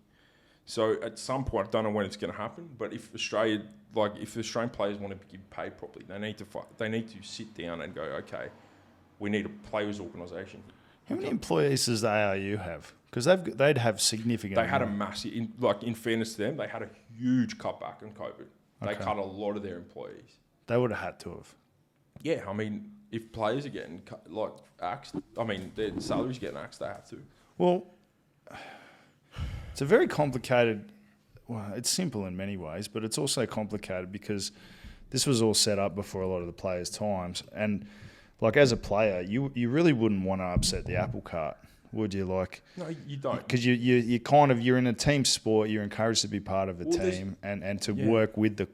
So at some point, I don't know when it's going to happen, but if the Australian players want to get paid properly, they need to sit down and go, okay, we need a players' organisation. How many employees does the ARU have? Because they'd have significant. They had a massive, in fairness to them, they had a huge cutback in COVID. They cut a lot of their employees. They would have had to have. Yeah, I mean, if players are getting axed, their salaries getting axed, they have to. Well, it's a very complicated. Well, it's simple in many ways, but it's also complicated because this was all set up before a lot of the players' times, and as a player, you really wouldn't want to upset the apple cart, would you? No, you don't, because you're in a team sport. You're encouraged to be part of a team and to work with the,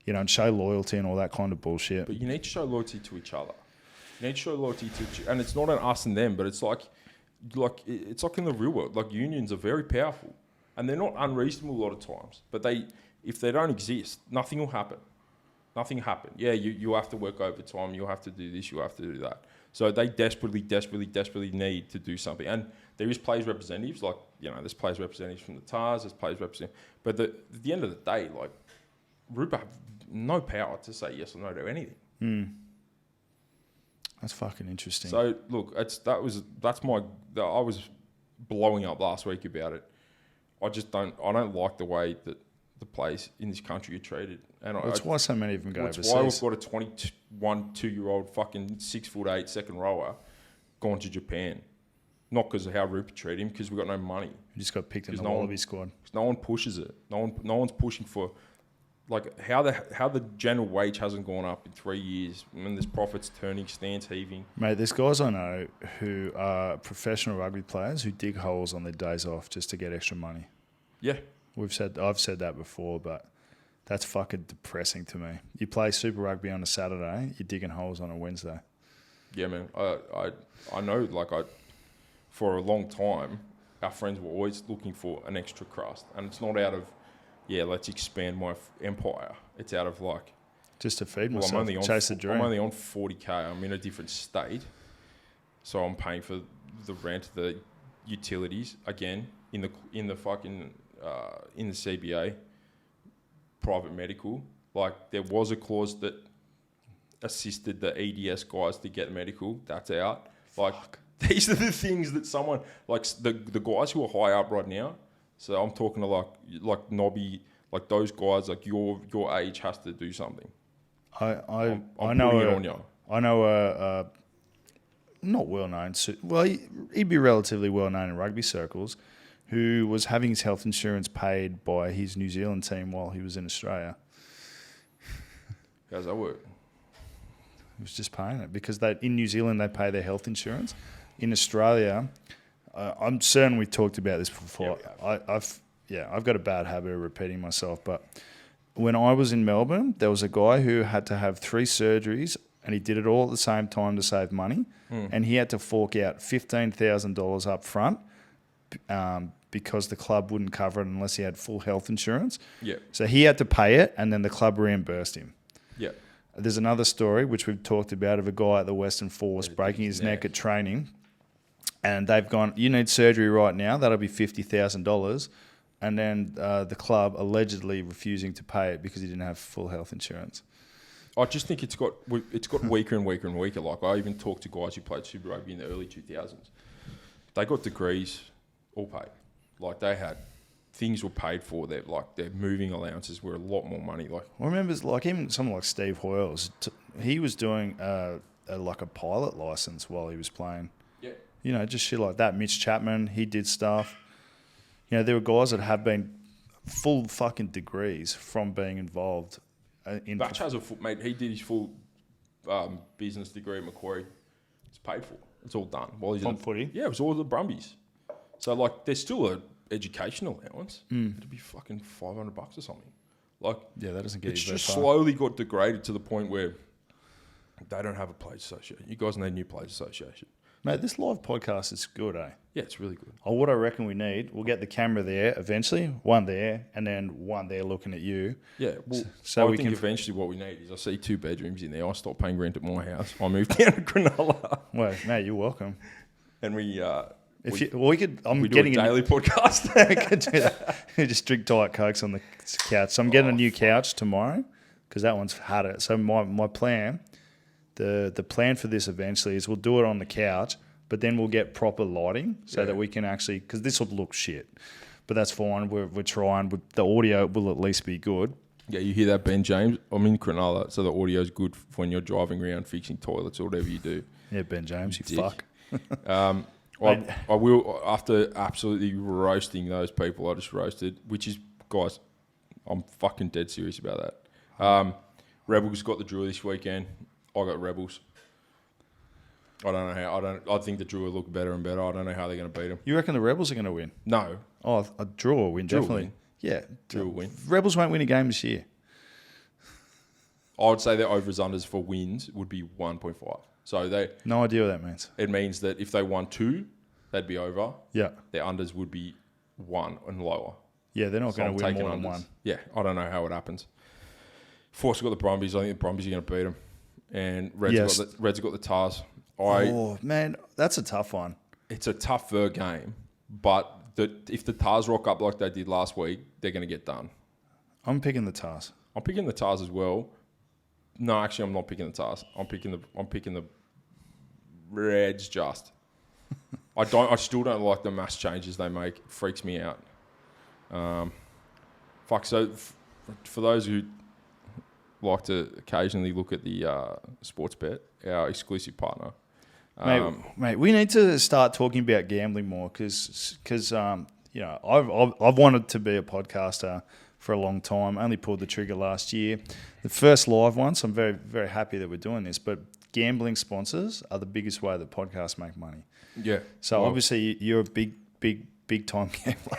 and show loyalty and all that kind of bullshit. But you need to show loyalty to each other. You need to show loyalty and it's not an us and them, but it's like it's like in the real world. Like, unions are very powerful, and they're not unreasonable a lot of times. But if they don't exist, nothing will happen. Nothing happened. Yeah, you have to work overtime. You have to do this. You have to do that. So they desperately need to do something. And there is players representatives, there's players representatives from the TARS, there's players representatives. But at the end of the day, Rupa have no power to say yes or no to anything. That's fucking interesting. So look, I was blowing up last week about it. I don't like the way that the players in this country are treated. And that's why so many of them go overseas. That's why we've got a 22-year-old fucking 6'8" second rower gone to Japan. Not because of how Rupert treated him, because we've got no money. He just got picked in the Wallaby squad. No one pushes it. No one's pushing for like how the general wage hasn't gone up in 3 years. I mean, there's profits turning, stands heaving. Mate, there's guys I know who are professional rugby players who dig holes on their days off just to get extra money. Yeah. I've said that before, but that's fucking depressing to me. You play Super Rugby on a Saturday, you're digging holes on a Wednesday. Yeah, man. I know, for a long time, our friends were always looking for an extra crust. And it's not out of, let's expand my empire. It's out of just to feed myself, chase the dream. I'm only on 40K. I'm in a different state. So I'm paying for the rent, the utilities, again, in the CBA, private medical. There was a clause that assisted the EDS guys to get medical. That's out. These are the things that someone the guys who are high up right now. So I'm talking to Nobby, those guys your age has to do something. I know a not well known. Well, he'd be relatively well known in rugby circles, who was having his health insurance paid by his New Zealand team while he was in Australia. How's that work? He was just paying it because in New Zealand they pay their health insurance. In Australia, I'm certain we talked about this before. Yeah, I've got a bad habit of repeating myself, but when I was in Melbourne, there was a guy who had to have 3 surgeries and he did it all at the same time to save money. And he had to fork out $15,000 up front because the club wouldn't cover it unless he had full health insurance. Yeah. So he had to pay it and then the club reimbursed him. Yeah. There's another story, which we've talked about, of a guy at the Western Force breaking his neck at training. And they've gone, you need surgery right now. That'll be $50,000. And then the club allegedly refusing to pay it because he didn't have full health insurance. I just think it's got weaker and weaker and weaker. I even talked to guys who played Super Rugby in the early 2000s. They got degrees all paid. They had things were paid for. Their moving allowances were a lot more money. I remember even someone like Steve Hoyles. He was doing a pilot license while he was playing. Yeah. Just shit like that. Mitch Chapman, he did stuff. There were guys that have been full fucking degrees from being involved. Batch has a full, mate. He did his full business degree at Macquarie. It's paid for. It's all done. While he's on footy? Yeah, it was all the Brumbies. So there's still a education allowance. It'd be fucking $500 or something. That doesn't get it's you just very far. slowly got degraded to the point where they don't have a players association. You guys need a new players association. Mate, this live podcast is good, eh? Yeah, it's really good. What I reckon we need, we'll get the camera there eventually, one there, and then one there looking at you. Yeah, well, I think eventually what we need is I see 2 bedrooms in there. I stopped paying rent at my house. I moved down to Cronulla. Well, mate, you're welcome. And we do a daily podcast. We could do that. We just drink Diet Cokes on the couch. So I'm getting a new couch tomorrow because that one's had it. So my plan, the plan for this eventually is we'll do it on the couch, but then we'll get proper lighting so that we can actually, because this will look shit, but that's fine. We're trying. The audio will at least be good. Yeah, you hear that, Ben James? I'm in Cronulla, so the audio's good when you're driving around fixing toilets or whatever you do. Yeah, Ben James, you fuck. I will, after absolutely roasting those people I just roasted, which is, guys, I'm fucking dead serious about that. Rebels got the Drew this weekend. I got Rebels. I don't know how. I think the Drew will look better and better. I don't know how they're going to beat them. You reckon the Rebels are going to win? No. Oh, a draw will win, Drew definitely. Will win. Yeah. Drew will win. Rebels won't win a game this year. I would say their overs-unders for wins would be 1.5. So no idea what that means. It means that if they won 2, they'd be over. Yeah. Their unders would be 1 and lower. Yeah, they're not going to win more than 1. Yeah, I don't know how it happens. Force got the Brumbies. I think the Brumbies are going to beat them. And Reds have got the Tars. Oh, man, that's a tough one. It's a tougher game, but if the Tars rock up like they did last week, they're going to get done. I'm picking the Tars. I'm picking the Tars as well. No, actually, I'm not picking the Tars. I'm picking the Reds just. I still don't like the mass changes they make. It freaks me out. So for those who like to occasionally look at the sports bet, our exclusive partner. Mate, we need to start talking about gambling more because I've wanted to be a podcaster for a long time. Only pulled the trigger last year. The first live one, so I'm very, very happy that we're doing this. But gambling sponsors are the biggest way that podcasts make money. Yeah. So obviously you're a big time gambler.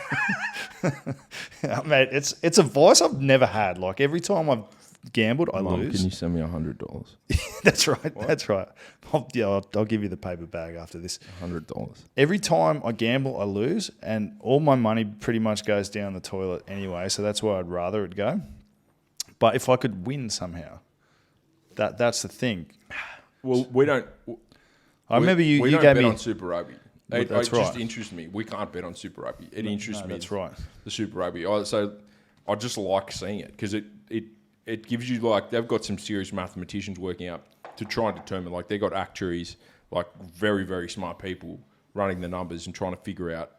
Mate, it's a vice I've never had. Like every time I've gambled, I lose. Can you send me $100? That's right. What? That's right. I'll give you the paper bag after this. $100. Every time I gamble, I lose, and all my money pretty much goes down the toilet anyway. So that's where I'd rather it go. But if I could win somehow, that's the thing. Well, we don't. I remember you don't gave bet me on Super Rugby. It right. just interests me. We can't bet on Super Rugby. It interests me. That's right. The Super Rugby. So I just like seeing it because it gives you like they've got some serious mathematicians working out to try and determine, like they got actuaries, like very, very smart people running the numbers and trying to figure out.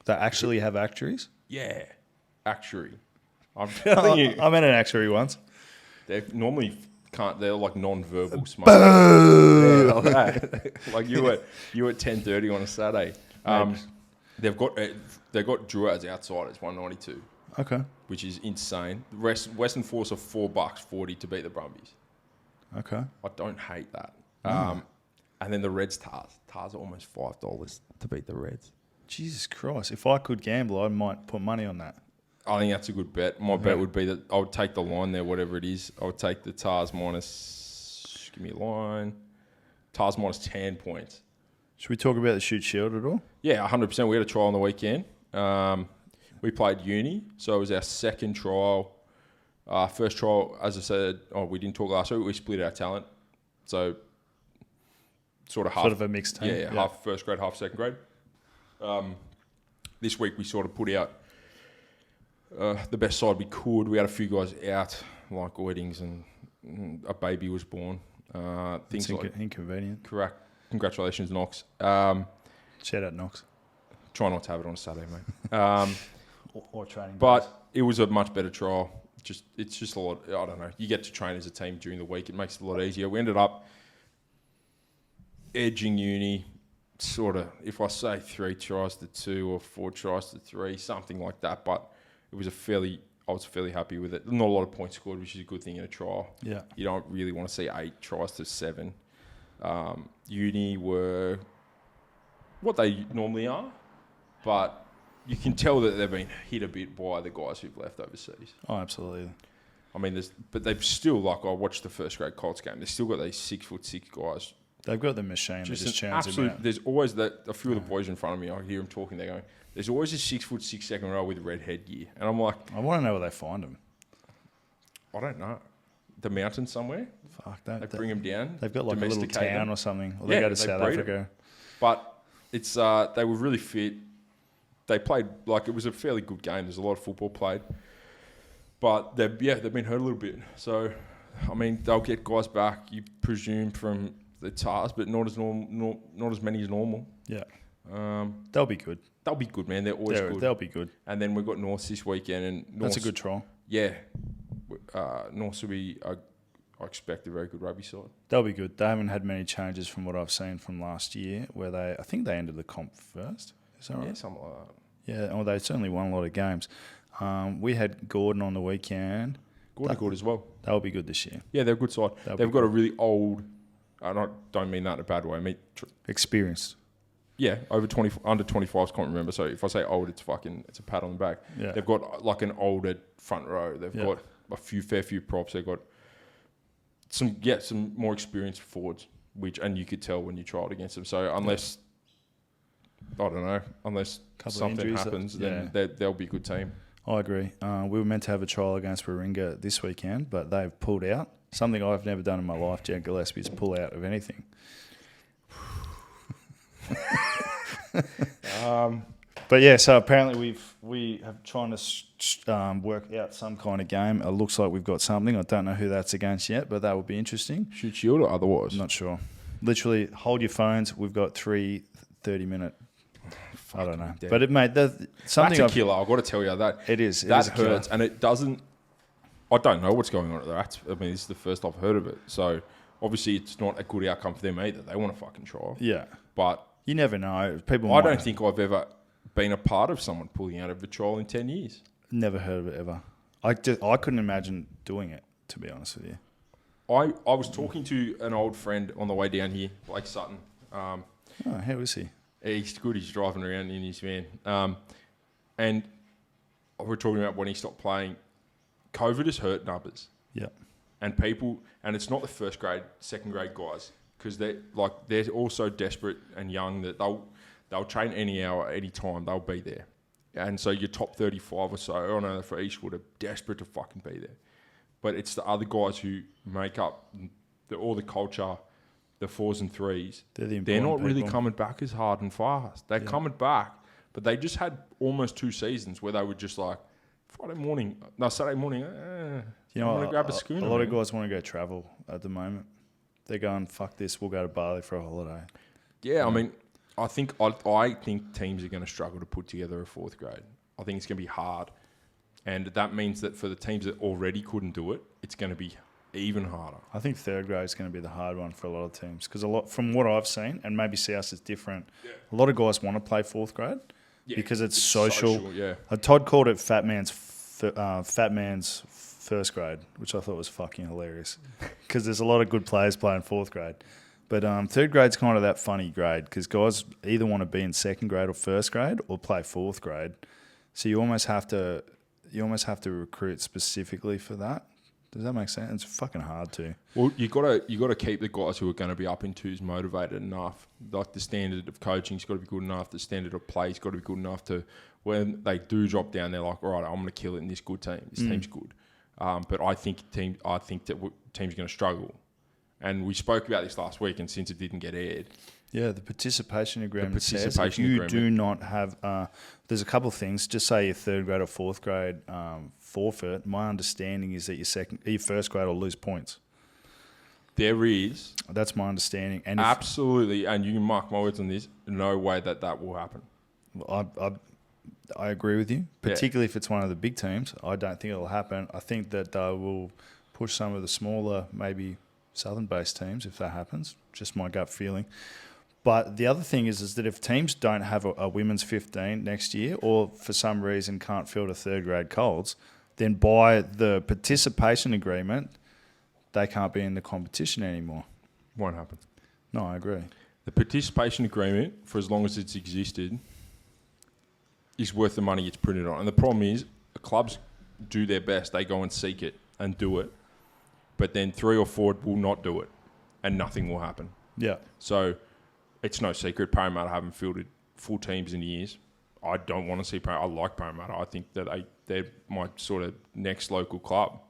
They actually have actuaries? Yeah, actuary. I'm telling you. I met an actuary once. They normally can't. They're like non-verbal smart. Boo! Yeah, like that. Like you at 10:30 on a Saturday. They've got Druids outside. It's 192. Okay. Which is insane. The Western Force are $4.40 to beat the Brumbies. Okay. I don't hate that. And then the Reds Tars. Tars are almost $5 to beat the Reds. Jesus Christ. If I could gamble, I might put money on that. I think that's a good bet. My bet would be that I would take the line there, whatever it is. I would take the Tars minus... Give me a line. Tars minus 10 points. Should we talk about the shoot shield at all? Yeah, 100%. We had a trial on the weekend. We played uni, so it was our second trial. First trial, as I said, we didn't talk last week. We split our talent, so sort of a mixed team. Yeah, half first grade, half second grade. This week we sort of put out the best side we could. We had a few guys out, like weddings and a baby was born. Things like inconvenient. Correct. Congratulations, Knox. Shout out Knox. Try not to have it on a Saturday, mate. Or training. But it was a much better trial. It's just a lot. I don't know. You get to train as a team during the week. It makes it a lot easier. We ended up edging uni, sort of. If I say 3 tries to 2 or 4 tries to 3, something like that. But it was I was fairly happy with it. Not a lot of points scored, which is a good thing in a trial. Yeah. You don't really want to see 8 tries to 7. Uni were what they normally are, but you can tell that they've been hit a bit by the guys who've left overseas. Oh, absolutely. I mean, but they've still, like, I watched the first grade Colts game. They've still got these 6'6" guys. They've got the machine. Just churns them out. There's always a few of the boys in front of me. I hear them talking. They're going, there's always a 6'6" second row with red headgear, and I'm like, I want to know where they find them. I don't know. The mountains somewhere. Fuck that. They bring them down. They've got like a little town or something. Or they go to South Africa. But it's they were really fit. They played, like, it was a fairly good game. There's a lot of football played. But they've been hurt a little bit. So, I mean, they'll get guys back, you presume, from the Tars, but not as many as normal. Yeah. They'll be good. They'll be good, man. They're always good. They'll be good. And then we've got Norths this weekend. And that's a good trial. Yeah. Norths will be, I expect, a very good rugby side. They'll be good. They haven't had many changes from what I've seen from last year, where I think they ended the comp first. Is that right? Yeah, something like that. Yeah, well, they certainly won a lot of games. We had Gordon on the weekend. Gordon good as well. They'll be good this year. Yeah, they're a good side. They've got a really old, and I don't mean that in a bad way. I mean experienced. Yeah, under 25s, can't remember. So if I say old, it's a pat on the back. Yeah. They've got like an older front row. They've got a fair few props. They've got some more experienced forwards, and you could tell when you trialled against them. So unless something happens, then they'll be a good team. I agree. We were meant to have a trial against Warringah this weekend, but they've pulled out. Something I've never done in my life, Jan Gillespie's pull out of anything. But yeah, so apparently we have trying to work out some kind of game. It looks like we've got something. I don't know who that's against yet, but that would be interesting. Shoot shield or otherwise? I'm not sure. Literally, hold your phones. We've got 3 30-minute. I don't know, but that's a killer. I've got to tell you that it is. That hurts, and it doesn't. I don't know what's going on at that. I mean, this is the first I've heard of it. So obviously, it's not a good outcome for them either. They want to fucking try. Yeah, but you never know. I don't think I've ever been a part of someone pulling out of a trial in 10 years. Never heard of it ever. I couldn't imagine doing it, to be honest with you. I was talking to an old friend on the way down here, Blake Sutton. Oh, how is he? He's good. He's driving around in his van. And we're talking about when he stopped playing. COVID has hurt numbers. Yeah. And people, and it's not the first grade, second grade guys, because they're all so desperate and young that they'll train any hour, any time, they'll be there. And so your top 35 or so, I know for Eastwood, are desperate to fucking be there. But it's the other guys who make up all the culture, the 4s and 3s. They're not really coming back as hard and fast. They're coming back, but they just had almost 2 seasons where they were just like, Saturday morning, I'm going to grab a schooner. A lot of guys want to go travel at the moment. They're going, fuck this, we'll go to Bali for a holiday. Yeah, I mean, I think teams are going to struggle to put together a 4th grade. I think it's going to be hard. And that means that for the teams that already couldn't do it, it's going to be even harder. I think 3rd grade is going to be the hard one for a lot of teams. Because from what I've seen, and maybe South is different, a lot of guys want to play 4th grade because it's social. Todd called it fat man's first grade, which I thought was fucking hilarious. Because there's a lot of good players playing 4th grade. But 3rd grade's kind of that funny grade because guys either want to be in 2nd grade or 1st grade or play 4th grade. So you almost have to recruit specifically for that. Does that make sense? It's fucking hard to. Well, you gotta keep the guys who are going to be up in 2s motivated enough. Like the standard of coaching's got to be good enough. The standard of play's got to be good enough to when they do drop down, they're like, all right, I'm going to kill it in this good team. This team's good. But I think that teams are going to struggle. And we spoke about this last week, and since it didn't get aired. Yeah, the participation agreement says if you do not have... there's a couple of things. Just say your 3rd grade or 4th grade forfeit. My understanding is that your 1st grade will lose points. There is. That's my understanding. And absolutely, and you can mark my words on this, no way that will happen. I agree with you, particularly if it's one of the big teams. I don't think it'll happen. I think that they will push some of the smaller, maybe southern-based teams if that happens. Just my gut feeling. But the other thing is that if teams don't have a women's 15 next year or for some reason can't field a 3rd grade Colts, then by the participation agreement, they can't be in the competition anymore. Won't happen. No, I agree. The participation agreement, for as long as it's existed, is worth the money it's printed on. And the problem is, the clubs do their best. They go and seek it and do it. But then 3 or 4 will not do it, and nothing will happen. Yeah. So it's no secret Parramatta haven't fielded full teams in years. I don't want to see Parramatta. I like Parramatta. I think that they're my sort of next local club.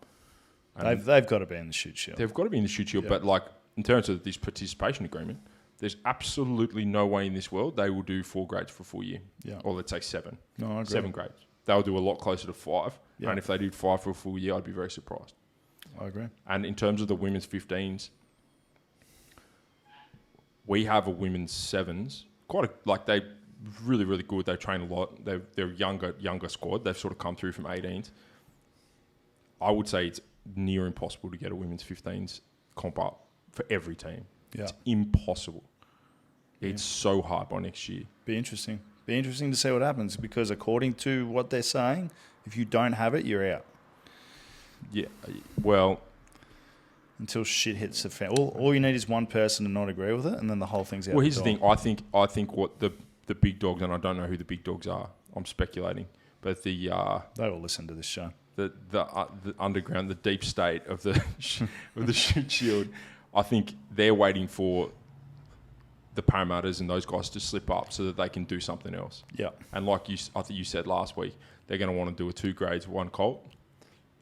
And they've got to be in the Shute Shield. They've got to be in the Shute Shield. But like in terms of this participation agreement, there's absolutely no way in this world they will do 4 grades for a full year. Yeah. Or let's say 7. No, I agree. 7 grades. They'll do a lot closer to 5. Yeah. And if they did 5 for a full year, I'd be very surprised. I agree. And in terms of the women's 15s, we have a women's 7s. They're really, really good. They train a lot. They're younger squad. They've sort of come through from 18s. I would say it's near impossible to get a women's 15s comp up for every team. Yeah. It's impossible. It's so hard by next year. Be interesting. Be interesting to see what happens because according to what they're saying, if you don't have it, you're out. Yeah, well... Until shit hits the fan. All you need is one person to not agree with it, and then the whole thing's out. Well, here's the thing. I think what the big dogs, and I don't know who the big dogs are. I'm speculating, but they will listen to this show. The underground, the deep state of the of the Shute Shield. I think they're waiting for the Parramatters and those guys to slip up so that they can do something else. Yeah. And I think you said last week, they're going to want to do a 2 grades, 1 Colt.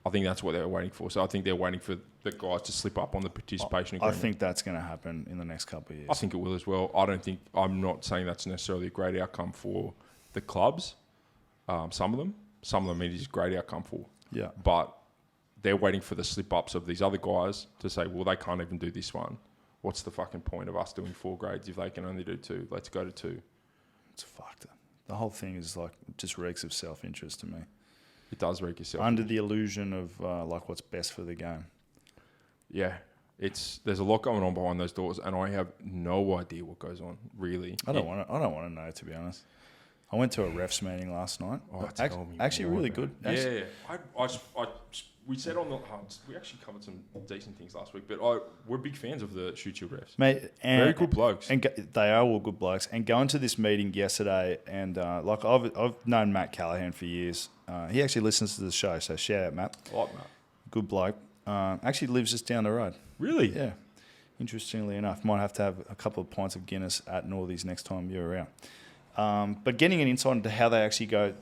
I think that's what they're waiting for. So I think they're waiting for the guys to slip up on the participation agreement. I think that's going to happen in the next couple of years. I think it will as well. I'm not saying that's necessarily a great outcome for the clubs. Some of them it is a great outcome for. Yeah. But they're waiting for the slip ups of these other guys to say, well, they can't even do this one. What's the fucking point of us doing 4 grades if they can only do 2? Let's go to 2. It's fucked. The whole thing is just reeks of self-interest to me. It does reek of self-interest. Under the illusion of what's best for the game. Yeah. There's a lot going on behind those doors, and I have no idea what goes on, really. I don't want to know, to be honest. I went to a refs meeting last night. Oh, tell me actually, more really about good. it. Yeah, we said on the we actually covered some decent things last week, but we're big fans of the Shoot Shield refs. Mate, Very good blokes. And they are all good blokes. And going to this meeting yesterday, and like I've known Matt Callahan for years. He actually listens to the show, so shout out, Matt. I like Matt. Good bloke. Actually lives just down the road. Really? Yeah. Interestingly enough, might have to have a couple of pints of Guinness at Northies next time you're around. But getting an insight into how they actually go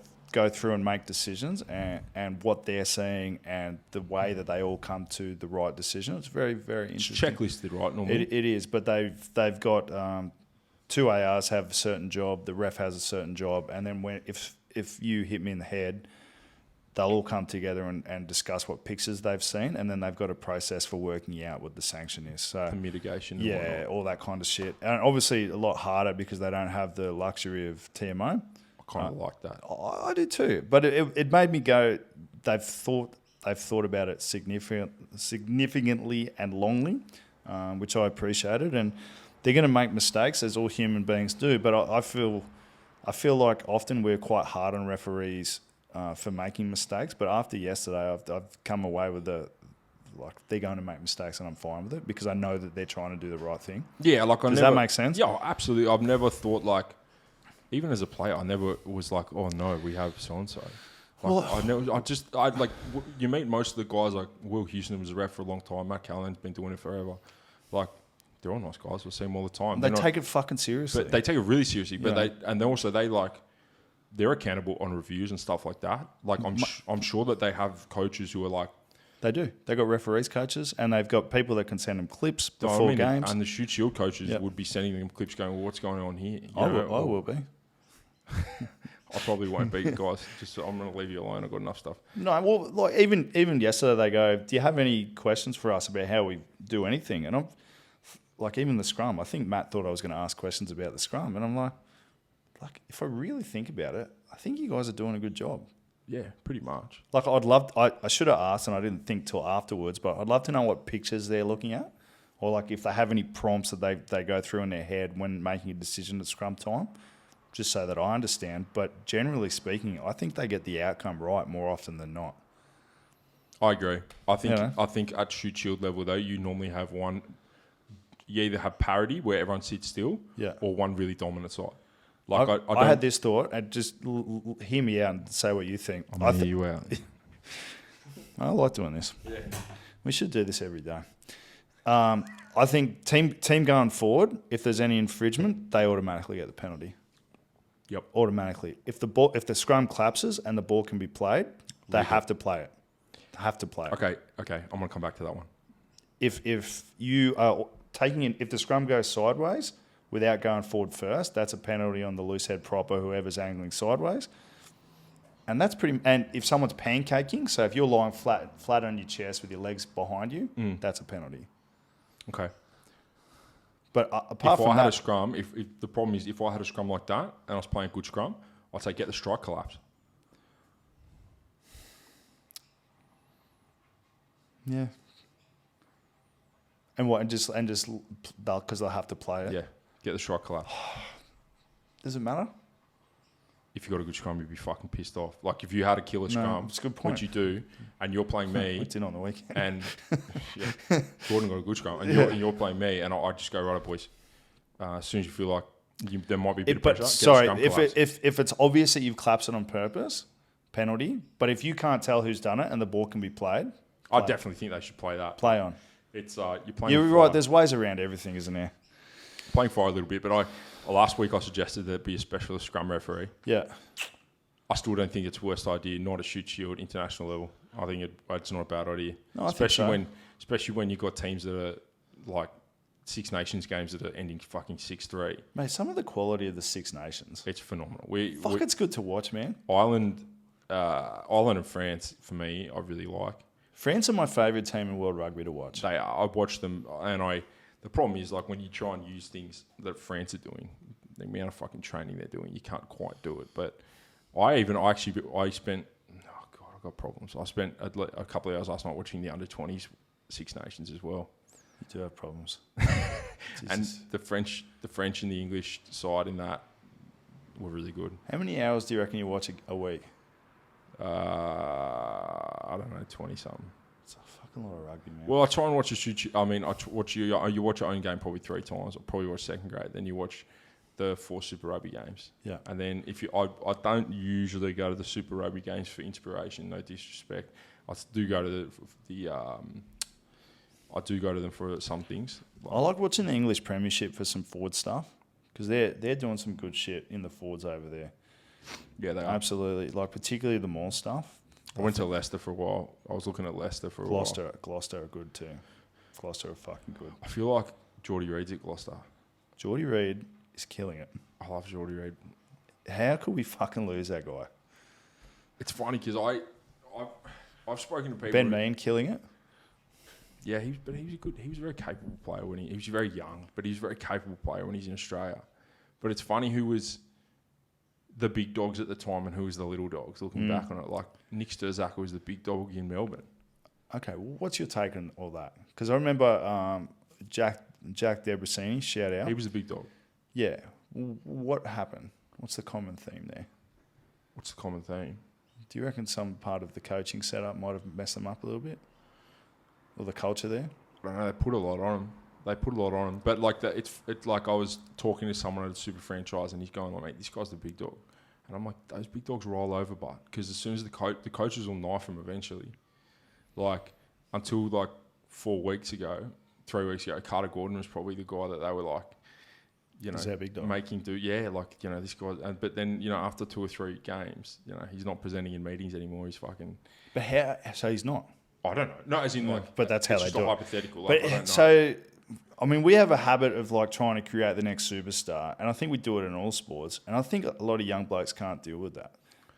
through and make decisions and what they're seeing and the way that they all come to the right decision, it's very, very interesting. It's checklisted, right? Normally, it is, but they've got two ARs have a certain job, the ref has a certain job, and then if you hit me in the head, they'll all come together and discuss what pictures they've seen, and then they've got a process for working out what the sanction is. So the mitigation. And yeah, whatnot. all that kind of shit. And obviously a lot harder because they don't have the luxury of TMO. I kind of like that. I do too, but it made me go. They've thought about it significantly and longly, which I appreciated. And they're going to make mistakes, as all human beings do. But I feel like often we're quite hard on referees for making mistakes. But after yesterday, I've come away with they're going to make mistakes, and I'm fine with it because I know that they're trying to do the right thing. Yeah, Does that make sense? Yeah, absolutely. I've never thought even as a player, I never was like, oh no, we have so and so. You meet most of the guys like Will Houston was a ref for a long time. Matt Callahan's been doing it forever. Like, they're all nice guys. We see them all the time. They take it fucking seriously. But they take it really seriously. But Yeah. they're accountable on reviews and stuff like that. Like, I'm sure that they have coaches who are like, they do. They've got referees, coaches, and they've got people that can send them clips before games. And the Shoot Shield coaches would be sending them clips going, well, what's going on here? I will be. I probably won't be, guys. I'm going to leave you alone. I've got enough stuff. No, well, like even yesterday they go, do you have any questions for us about how we do anything? And I'm like, even the scrum, I think Matt thought I was going to ask questions about the scrum. And I'm like, if I really think about it, I think you guys are doing a good job. Yeah, pretty much. Like, I should have asked, and I didn't think till afterwards, but I'd love to know what pictures they're looking at, or like if they have any prompts that they go through in their head when making a decision at scrum time, just so that I understand. But generally speaking, I think they get the outcome right more often than not. I agree. I think at Shoot Shield level though, you normally have one. You either have parity where everyone sits still, or one really dominant side. Like I had this thought, and just hear me out and say what you think. I'm going to hear you out. I like doing this. Yeah. We should do this every day. I think team going forward, if there's any infringement, they automatically get the penalty. Yep. Automatically. If the scrum collapses and the ball can be played, they have to play it. They have to play it. Okay. I'm going to come back to that one. If you are if the scrum goes sideways without going forward first, that's a penalty on the loosehead prop or whoever's angling sideways. And that's and if someone's pancaking, so if you're lying flat on your chest with your legs behind you, that's a penalty. Okay. But apart from that, a scrum, if the problem is if I had a scrum like that and I was playing a good scrum, I'd say get the strike collapse. Yeah. And what? And just because they'll have to play it. Yeah. Get the strike collapse. Does it matter? If you got a good scrum, you'd be fucking pissed off. Like if you had a killer scrum, it's a good point. which you do, and you're playing me, it's in on the weekend, and Gordon got a good scrum, and you're playing me, and I just go right, boys. As soon as you feel like there might be a bit of pressure, sorry, if it's obvious that you've collapsed it on purpose, penalty. But if you can't tell who's done it and the ball can be played, I definitely think they should play that. Play on. It's you're playing. You're right. There's ways around everything, isn't there? Playing fire a little bit, but last week I suggested there be a specialist scrum referee. Yeah. I still don't think it's the worst idea, not a Shoot Shield international level. I think it's not a bad idea. No, especially when you've got teams that are like Six Nations games that are ending fucking 6-3. Mate, some of the quality of the Six Nations. It's phenomenal. It's good to watch, man. Ireland and France, for me, I really like. France are my favourite team in world rugby to watch. They are. I've watched them, and the problem is, like, when you try and use things that France are doing, the amount of fucking training they're doing, you can't quite do it. But I spent, oh God, I've got problems. I spent a couple of hours last night watching the under-20s Six Nations as well. You do have problems. And the French and the English side in that, were really good. How many hours do you reckon you watch a week? I don't know, 20 something. It's a fucking lot of rugby, man. Well, I try and watch you watch your own game probably 3 times. I'll probably watch second grade. Then you watch the 4 Super Rugby games. Yeah. And then I don't usually go to the Super Rugby games for inspiration. No disrespect. I do go to I do go to them for some things. I like watching the English Premiership for some forward stuff because they're doing some good shit in the forwards over there. Yeah, they are. Absolutely. Like particularly the Maul stuff. I went to Leicester for a while. I was looking at Leicester for a while. Gloucester are good too. Gloucester are fucking good. I feel like Geordie Reid's at Gloucester. Geordie Reid is killing it. I love Geordie Reid. How could we fucking lose that guy? It's funny because I've spoken to people. Ben Mean killing it. Yeah, he was a very capable player when he was very young, but he was a very capable player when he's in Australia. But it's funny who was the big dogs at the time and who was the little dogs. Looking back on it, like Nick Sturzaker was the big dog in Melbourne. Okay, well, what's your take on all that? Because I remember Jack Debrasini, shout out. He was a big dog. Yeah. What happened? What's the common theme there? What's the common theme? Do you reckon some part of the coaching setup might have messed them up a little bit? Or the culture there? I don't know. They put a lot on him. But like that, it's like I was talking to someone at a super franchise, and he's going like, "Mate, this guy's the big dog," and I'm like, "Those big dogs roll over, but because as soon as the coaches will knife him eventually." Like until like 3 weeks ago, Carter Gordon was probably the guy that they were like, Is that big dog? making do. Yeah, like this guy. But then after 2 or 3 games, he's not presenting in meetings anymore. He's fucking. But how? So he's not. I don't know. No, as in like. But that's how it's they just do a it. hypothetical. But I don't know. so, I mean, we have a habit of like trying to create the next superstar, and I think we do it in all sports. And I think a lot of young blokes can't deal with that.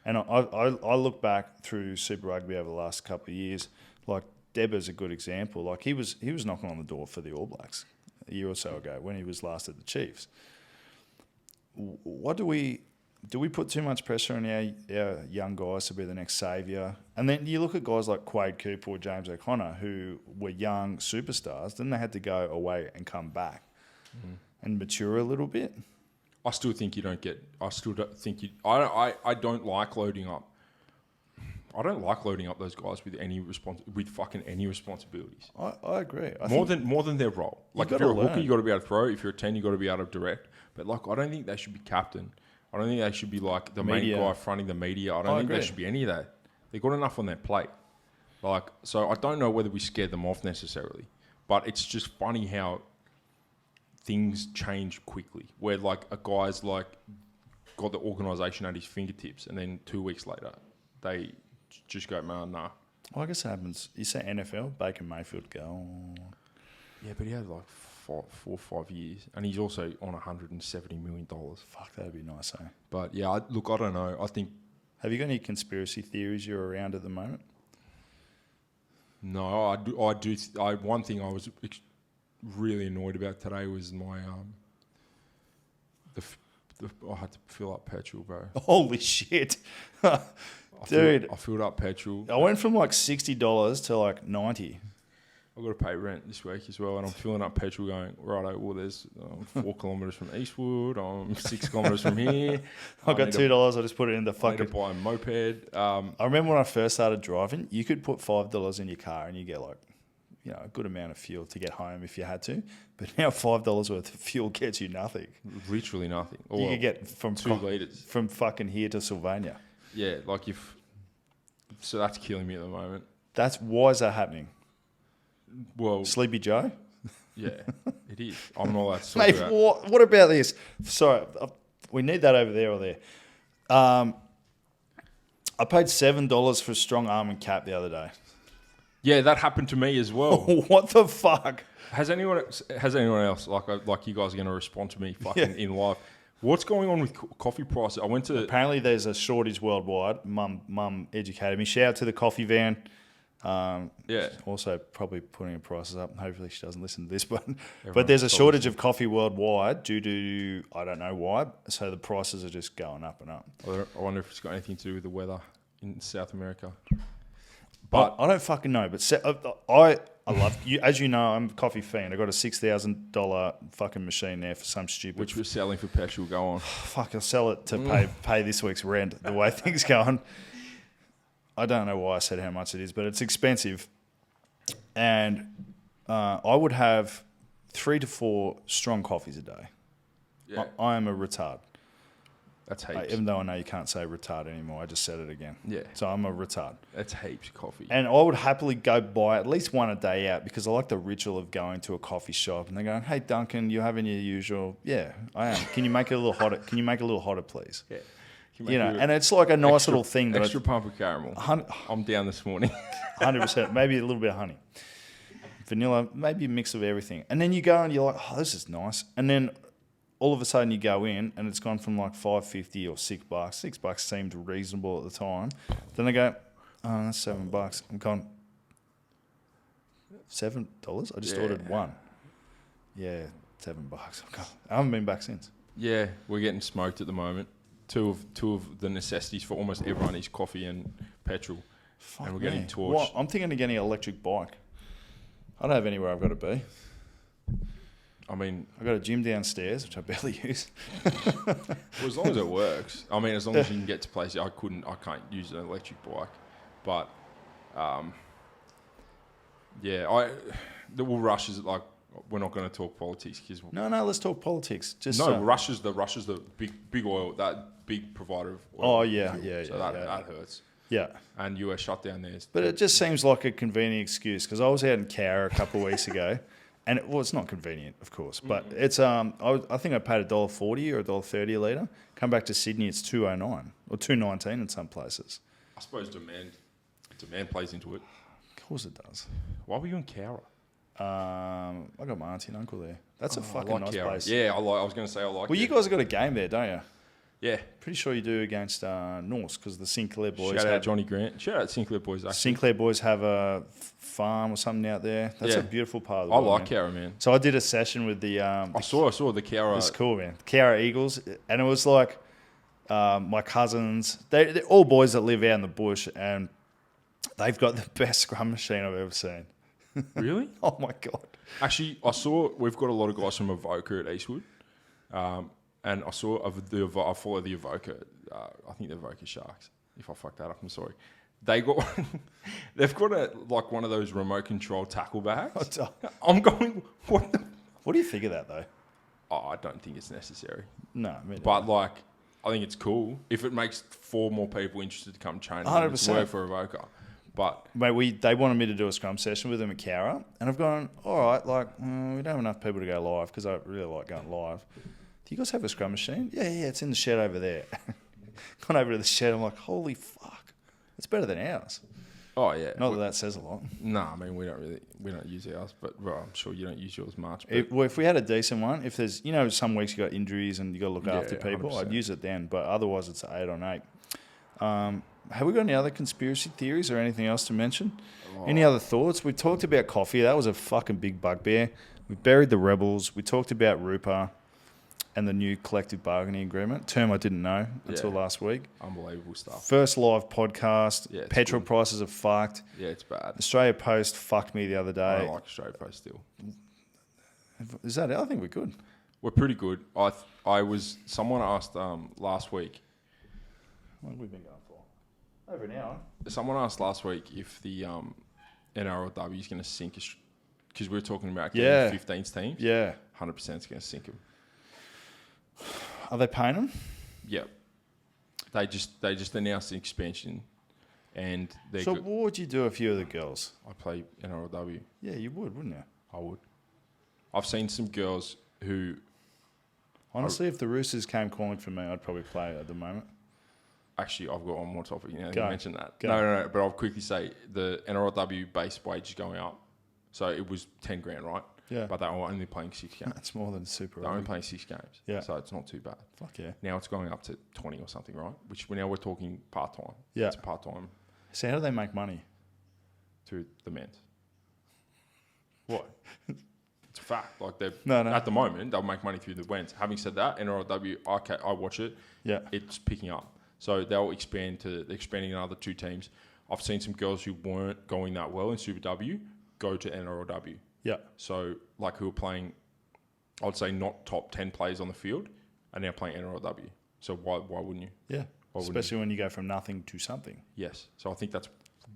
And I look back through Super Rugby over the last couple of years, like Debba's a good example. Like he was knocking on the door for the All Blacks a year or so ago when he was last at the Chiefs. What do we put too much pressure on our young guys to be the next saviour? And then you look at guys like Quade Cooper or James O'Connor who were young superstars. Then they had to go away and come back and mature a little bit. I still think you don't get. I still don't think you. I don't like loading up. I don't like loading up those guys with any responsibilities. I agree. More than their role. Like if you're a hooker, you got to be able to throw. If you're a 10, you got to be able to direct. But like, I don't think they should be captain. I don't think they should be like the main guy fronting the media. I don't think they should be any of that. They've got enough on their plate. Like, so I don't know whether we scared them off necessarily, but it's just funny how things change quickly. Where like a guy's like got the organisation at his fingertips, and then 2 weeks later they just go, man, nah. Well, I guess it happens. You say NFL, Baker Mayfield go. Oh. Yeah, but he had like 4 or 5 years, and he's also on $170 million. Fuck, that'd be nice, eh? But yeah, I don't know. I think. Have you got any conspiracy theories you're around at the moment? No, I do. One thing I was really annoyed about today was my I had to fill up petrol, bro. Holy shit, dude! I filled up petrol. I went from like $60 to like $90. I've got to pay rent this week as well, and I'm filling up petrol going, righto, well, there's 4 kilometres from Eastwood, I'm 6 kilometres from here. I've got $2, I just put it in the I need to fucking... buy a moped. I remember when I first started driving, you could put $5 in your car and you get like, a good amount of fuel to get home if you had to. But now $5 worth of fuel gets you nothing. Literally nothing. You could get from 2 litres. From fucking here to Sylvania. Yeah, like so that's killing me at the moment. Why is that happening? Well, Sleepy Joe? Yeah, it is. I'm not allowed to talk Mate, about what about this? Sorry, we need that over there or there. I paid $7 for a strong almond cap the other day. Yeah, that happened to me as well. What the fuck? Has anyone else like you guys are going to respond to me fucking in live? What's going on with coffee prices? I went to apparently there's a shortage worldwide. Mum educated me. Shout out to the coffee van. Yeah. Also probably putting her prices up. Hopefully she doesn't listen to this, but there's a shortage of coffee worldwide due to I don't know why. So the prices are just going up and up. I wonder if it's got anything to do with the weather in South America. But I don't fucking know. But I love you. As you know, I'm a coffee fiend. I got a $6,000 fucking machine there for some stupid. Which we're selling for petrol. Go on. Fuck, I'll sell it to pay this week's rent. The way things going, I don't know why I said how much it is, but it's expensive. And I would have 3 to 4 strong coffees a day. Yeah. I am a retard. That's heaps. Even though I know you can't say retard anymore, I just said it again. Yeah. So I'm a retard. That's heaps of coffee. And I would happily go buy at least one a day out because I like the ritual of going to a coffee shop and they're going, "Hey Duncan, you're having your usual." Yeah, I am. Can you make it a little hotter? Can you make it a little hotter, please? Yeah. You know, and it's like a nice little thing. That extra pump of caramel. I'm down this morning. 100%. Maybe a little bit of honey. Vanilla, maybe a mix of everything. And then you go and you're like, "Oh, this is nice." And then all of a sudden you go in and it's gone from like $5.50 or $6. $6 seemed reasonable at the time. Then they go, "Oh, that's $7." I'm going, $7? I just ordered one. Yeah, $7. I haven't been back since. Yeah, we're getting smoked at the moment. Two of the necessities for almost everyone is coffee and petrol. Fuck and we're me. getting torched. Well, I'm thinking of getting an electric bike. I don't have anywhere I've got to be. I mean, I've got a gym downstairs, which I barely use. well, as long as it works. I mean, as long as you can get to places. I can't use an electric bike. But, we'll rush is like, we're not going to talk politics. No, let's talk politics. Just Russia's the big oil, that big provider of oil. Oh, yeah. So that hurts. Yeah. And US shut down theirs. But it just seems like a convenient excuse because I was out in Cowra a couple of weeks ago. And it's not convenient, of course, but it's I think I paid $1.40 or $1.30 a litre. Come back to Sydney, it's $2.09 or $2.19 in some places. I suppose demand plays into it. Of course it does. Why were you in Cowra? I got my auntie and uncle there. That's a fucking nice Cowra. place. Yeah, I was going to say I like. Well, you guys have got a game there, don't you? Yeah. Pretty sure you do against Norse because the Sinclair boys. Shout out Johnny Grant. Shout out Sinclair boys. Actually. Sinclair boys have a farm or something out there. That's a beautiful part of the world. I like Cowra, man. So I did a session with the. I saw the Cowra. It's cool, man. Cowra Eagles, and it was like my cousins. They're all boys that live out in the bush, and they've got the best scrum machine I've ever seen. Really? Oh my god! Actually, we've got a lot of guys from Avoca at Eastwood, and I saw I follow the Avoca. I think the Avoca Sharks. If I fuck that up, I'm sorry. They've got one of those remote control tackle bags. I'm going. What do you think of that though? Oh, I don't think it's necessary. No, but I think it's cool if it makes 4 more people interested to come train. 100%. It's work for Avoca. But mate, they wanted me to do a scrum session with them at Cowra, and I've gone, all right, we don't have enough people to go live because I really like going live. Do you guys have a scrum machine? Yeah, it's in the shed over there. Gone over to the shed, I'm like, holy fuck, it's better than ours. Oh yeah, not that says a lot. No, I mean we don't use ours, but I'm sure you don't use yours much. If we had a decent one, if there's some weeks you got injuries and you got to look after people, 100%. I'd use it then. But otherwise, it's 8 on 8. Have we got any other conspiracy theories or anything else to mention? Any other thoughts? We talked about coffee. That was a fucking big bugbear. We buried the rebels. We talked about Rupa and the new collective bargaining agreement. Term I didn't know until last week. Unbelievable stuff. First live podcast. Yeah, petrol prices are fucked. Yeah, it's bad. Australia Post fucked me the other day. I don't like Australia Post still. Is that it? I think we're good. We're pretty good. Someone asked last week. What have we been going for? Over an hour. Someone asked last week if the NRLW is going to sink, because we were talking about getting 15s teams. Yeah. 100% is going to sink them. Are they paying them? Yep. They just announced the expansion, and what would you do if you were the girls? I'd play NRLW. Yeah, you would, wouldn't you? I would. I've seen some girls who... Honestly, if the Roosters came calling for me, I'd probably play at the moment. Actually, I've got one more topic. You mentioned that. Go. No, but I'll quickly say the NRLW base wage is going up. So it was 10 grand, right? Yeah. But they were only playing 6 games. That's more than Super They're only playing 6 games. Yeah. So it's not too bad. Fuck yeah. Now it's going up to 20 or something, right? Which now we're talking part-time. Yeah. It's part-time. So how do they make money? To the men's. What? It's a fact. No. At the moment, they'll make money through the men's. Having said that, NRLW, I watch it. Yeah. It's picking up. So they're expanding another 2 teams. I've seen some girls who weren't going that well in Super W go to NRLW. Yeah. So, like, who are playing, I'd say not top 10 players on the field, and now playing NRLW. So why wouldn't you? Yeah. Especially when you go from nothing to something. Yes. So I think that's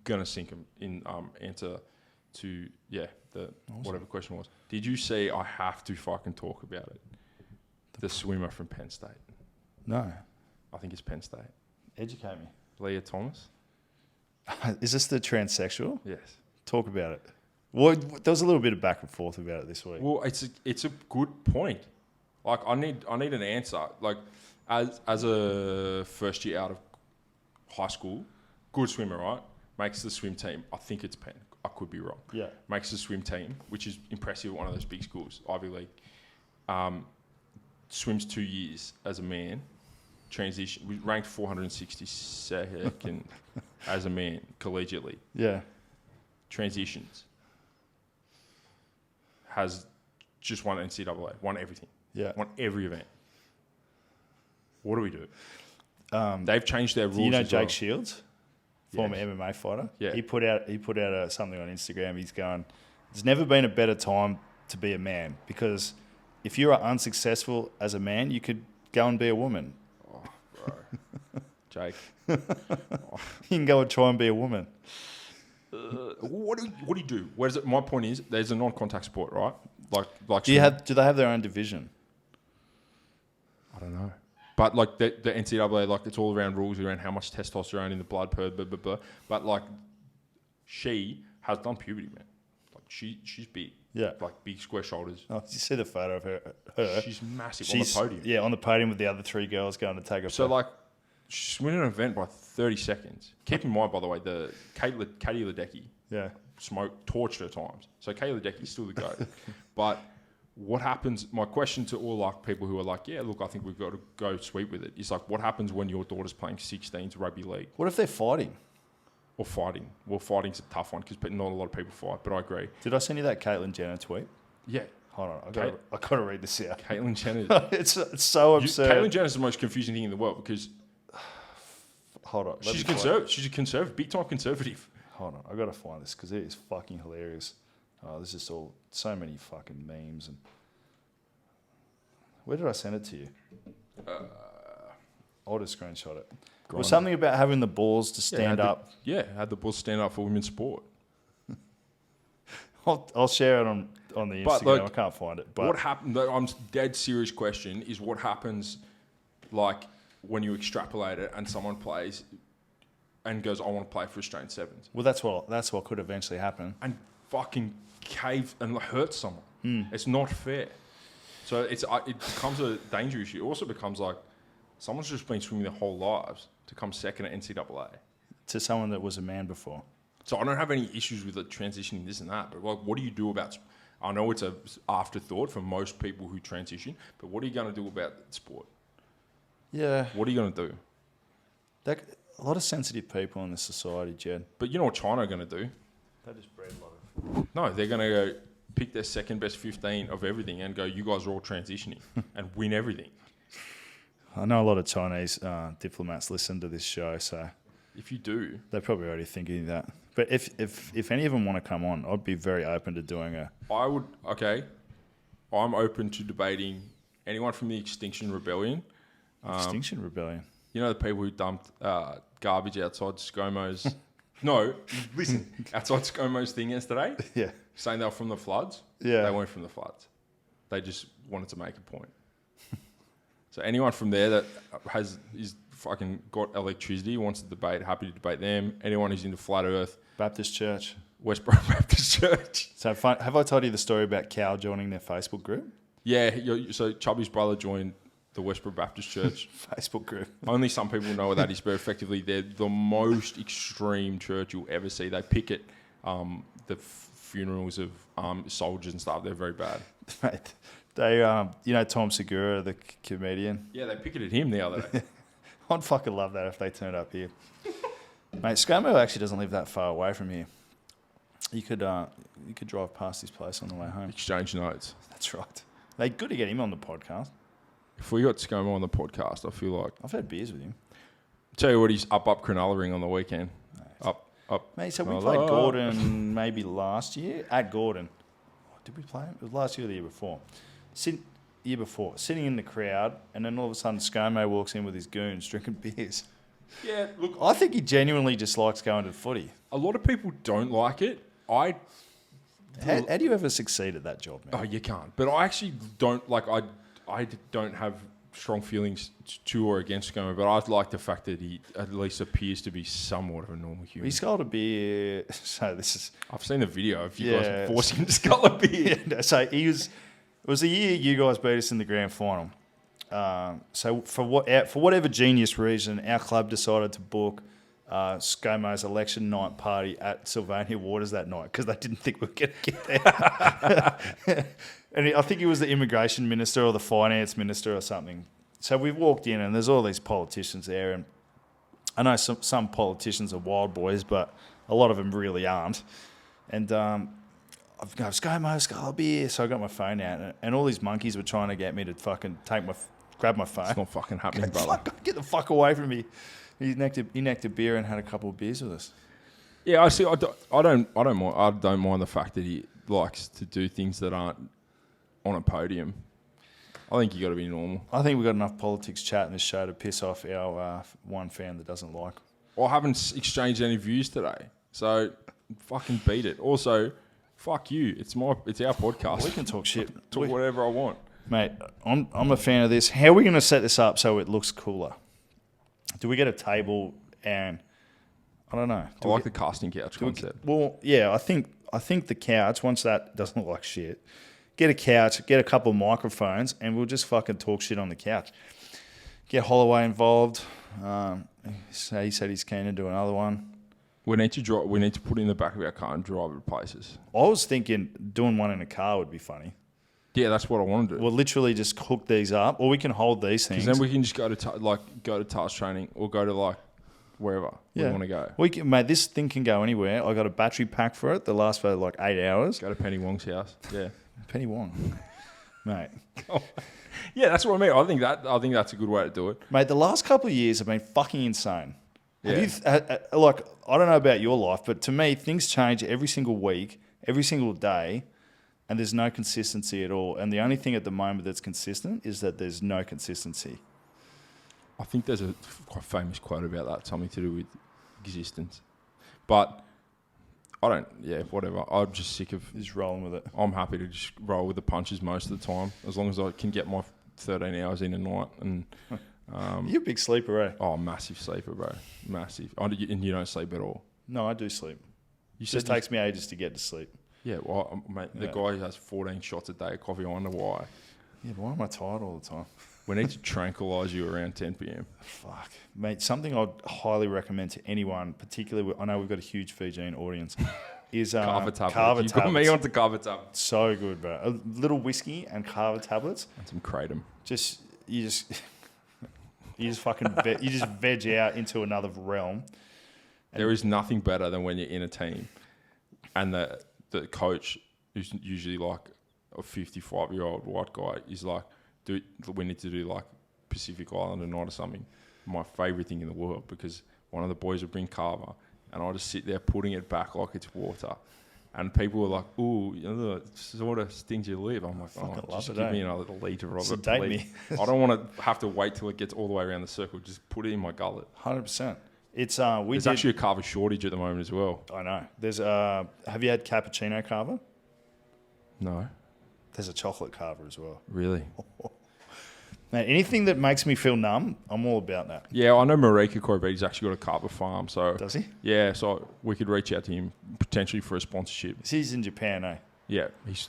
going to sink him in answer to, the whatever question was. Did you see, I have to fucking talk about it, the swimmer from Penn State? No. I think it's Penn State. Educate me. Leah Thomas? Is this the transsexual? Yes. Talk about it. Well, there was a little bit of back and forth about it this week. Well, it's a good point. Like, I need an answer. Like, as a first year out of high school, good swimmer, right? Makes the swim team. I think it's Penn. I could be wrong. Yeah. Makes the swim team, which is impressive at one of those big schools, Ivy League. Swims 2 years as a man. Transition. We ranked 462nd as a man collegiately. Yeah. Transitions. Has just won NCAA. Won everything. Yeah. Won every event. What do we do? They've changed their rules. Do you know as Jake well. Shields? Former MMA fighter. Yeah. He put out something on Instagram. He's going, there's never been a better time to be a man, because if you are unsuccessful as a man, you could go and be a woman. Oh, bro. Jake. You can go and try and be a woman. What do you do? Where is it? My point is, there's a non-contact sport, right? Like. Do they have their own division? I don't know. But like the NCAA, like, it's all around rules around how much testosterone in the blood per blah, blah, blah. But like, she has done puberty, man. Like, she's big. Yeah. Like, big square shoulders. Oh, did you see the photo of her? She's massive on the podium. Yeah, on the podium with the other three girls going to take her. So like, she's winning an event by 30 seconds. Keep in mind, by the way, the Katie Ledecky torched her times. So Katie Ledecky's still the GOAT. But what happens, my question to all like people who are like, yeah, look, I think we've got to go sweep with it, is like, what happens when your daughter's playing 16s rugby league? What if they're fighting? Or fighting. Well, fighting's a tough one because not a lot of people fight, but I agree. Did I send you that Caitlyn Jenner tweet? Yeah. Hold on, I got to read this out. Caitlyn Jenner. it's so absurd. Caitlyn Jenner's the most confusing thing in the world because hold on. She's conservative. She's a conservative, big time conservative. Hold on, I got to find this because it is fucking hilarious. Oh, this is all so many fucking memes. And where did I send it to you? I'll just screenshot it. It was something about having the balls to stand up. Had the balls stand up for women's sport. I'll share it on the Instagram. Like, I can't find it. But what happened? I'm dead serious question is what happens, like, when you extrapolate it and someone plays and goes, I want to play for Australian Sevens. Well, that's what could eventually happen. And fucking cave and hurt someone. It's not fair. So it becomes a danger issue. It also becomes like someone's just been swimming their whole lives to come second at NCAA. To someone that was a man before. So I don't have any issues with it transitioning this and that, but like, what do you do about? I know it's a afterthought for most people who transition, but what are you going to do about sport? Yeah. What are you going to do? A lot of sensitive people in this society, Jed. But you know what China are going to do? They just breed a lot of. No, they're going to go pick their second best 15 of everything and go, you guys are all transitioning and win everything. I know a lot of Chinese diplomats listen to this show, so if you do, they're probably already thinking that. But if any of them want to come on, I'd be very open to doing a. I would. Okay, I'm open to debating anyone from the Extinction Rebellion. Extinction Rebellion. You know the people who dumped garbage outside ScoMo's. No, listen, outside ScoMo's thing yesterday. Yeah. Saying they were from the floods. Yeah. They weren't from the floods. They just wanted to make a point. So anyone from there that is fucking got electricity, wants to debate, happy to debate them. Anyone who's into flat Earth, Baptist Church, Westboro Baptist Church. So have I told you the story about Cal joining their Facebook group? Yeah. So Chubby's brother joined the Westboro Baptist Church Facebook group. Only some people know what that is, but effectively they're the most extreme church you'll ever see. They picket the funerals of soldiers and stuff. They're very bad. Mate, they, you know Tom Segura, the comedian? Yeah, they picketed him the other day. I'd fucking love that if they turned up here. Mate, ScoMo actually doesn't live that far away from here. You could drive past his place on the way home. Exchange notes. That's right. Mate, good to get him on the podcast. If we got ScoMo on the podcast, I feel like... I've had beers with him. Tell you what, he's up Cronulla Ring on the weekend. Mate. Up. Up. Mate, so we played Gordon maybe last year at Gordon. Did we play him? It was last year or the year before. Year before, sitting in the crowd, and then all of a sudden ScoMo walks in with his goons drinking beers. Yeah, look, I think he genuinely just likes going to the footy. a lot of people don't like it. How do you ever succeed at that job, man? Oh, you can't. But I actually don't like. I don't have strong feelings to or against ScoMo, but I like the fact that he at least appears to be somewhat of a normal human. He sculled a beer. So this is. I've seen the video of you guys forcing him to scull a beer. Yeah, so he was. It was the year you guys beat us in the grand final. So for whatever genius reason, our club decided to book ScoMo's election night party at Sylvania Waters that night because they didn't think we were going to get there. And I think he was the immigration minister or the finance minister or something. So we walked in and there's all these politicians there, and I know some politicians are wild boys, but a lot of them really aren't. And I've got ScoMo, scull a beer. So I got my phone out, and all these monkeys were trying to get me to fucking grab my phone. It's not fucking happening, brother. Get the fuck away from me. He necked a beer and had a couple of beers with us. Yeah, I see. I don't mind the fact that he likes to do things that aren't on a podium. I think you got to be normal. I think we've got enough politics chat in this show to piss off our one fan that doesn't like. I haven't exchanged any views today, so fucking beat it. Also, fuck you. It's our podcast. We can talk shit. Talk whatever I want. Mate, I'm a fan of this. How are we going to set this up so it looks cooler? Do we get a table and I don't know. I like the casting couch concept. Well, yeah, I think the couch, once that doesn't look like shit, get a couch, get a couple of microphones, and we'll just fucking talk shit on the couch. Get Holloway involved. So he said he's keen to do another one. We need to put it in the back of our car and drive it places. I was thinking doing one in a car would be funny. Yeah, that's what I want to do. We'll literally just hook these up, or we can hold these things. Because then we can just go to task training or go to wherever we want to go. Mate, this thing can go anywhere. I got a battery pack for it that lasts for 8 hours. Go to Penny Wong's house. Yeah, Penny Wong, mate. Yeah, that's what I mean. I think that's a good way to do it, mate. The last couple of years have been fucking insane. Yeah. I don't know about your life, but to me, things change every single week, every single day. And there's no consistency at all. And the only thing at the moment that's consistent is that there's no consistency. I think there's a quite famous quote about that, something to do with existence. But whatever. I'm just sick of... Just rolling with it. I'm happy to just roll with the punches most of the time, as long as I can get my 13 hours in a night. And you're a big sleeper, eh? Oh, massive sleeper, bro. Massive. And you don't sleep at all? No, I do sleep. It just takes me ages to get to sleep. Yeah, well, mate, the guy who has 14 shots a day of coffee, I wonder why. Yeah, but why am I tired all the time? We need to tranquilise you around 10 p.m. Fuck. Mate, something I'd highly recommend to anyone, particularly, I know we've got a huge Fijian audience, is Kava tablets. Kava You've got me onto Kava tablets. So good, bro. A little whiskey and Kava tablets. And some kratom. You just fucking veg out into another realm. There is nothing better than when you're in a team and the coach, who's usually like a 55-year-old white guy, is like, we need to do Pacific Islander night or something. My favourite thing in the world, because one of the boys would bring kava and I just sit there putting it back like it's water. And people were like, ooh, it sort of stings your lip. I'm like, just give me another litre of it, please. I don't want to have to wait till it gets all the way around the circle. Just put it in my gullet. 100%. There's actually a kava shortage at the moment as well. I know. There's have you had cappuccino kava? No. There's a chocolate kava as well. Really? Man, anything that makes me feel numb, I'm all about that. Yeah, I know Marika Corbetti's actually got a kava farm. So does he? Yeah, so we could reach out to him potentially for a sponsorship. He's in Japan, eh? Yeah, he's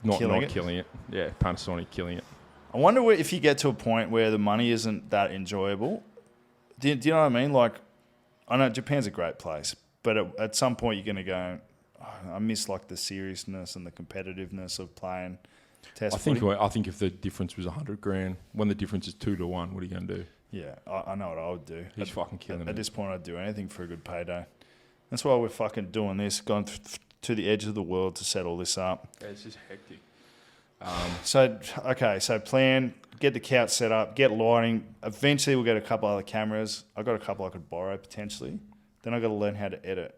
not killing it. Yeah, Panasonic killing it. I wonder if you get to a point where the money isn't that enjoyable. Do you know what I mean? I know Japan's a great place, but at some point you're going to go, I miss the seriousness and the competitiveness of playing test footy. I think if the difference was $100,000, when the difference is 2 to 1, what are you going to do? Yeah, I know what I would do. He's fucking killing it. At this point, I'd do anything for a good payday. That's why we're fucking doing this, going to the edge of the world to set all this up. Yeah, it's just hectic. So plan, get the couch set up, get lighting. Eventually, we'll get a couple other cameras. I got a couple I could borrow potentially. Then I got to learn how to edit.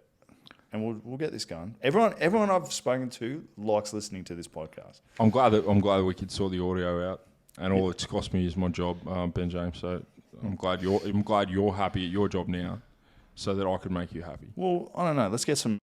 and we'll get this going. Everyone I've spoken to likes listening to this podcast. I'm glad that we could sort the audio out, and all it's cost me is my job, Ben James. So I'm glad you're happy at your job now, so that I could make you happy. Well, I don't know. Let's get some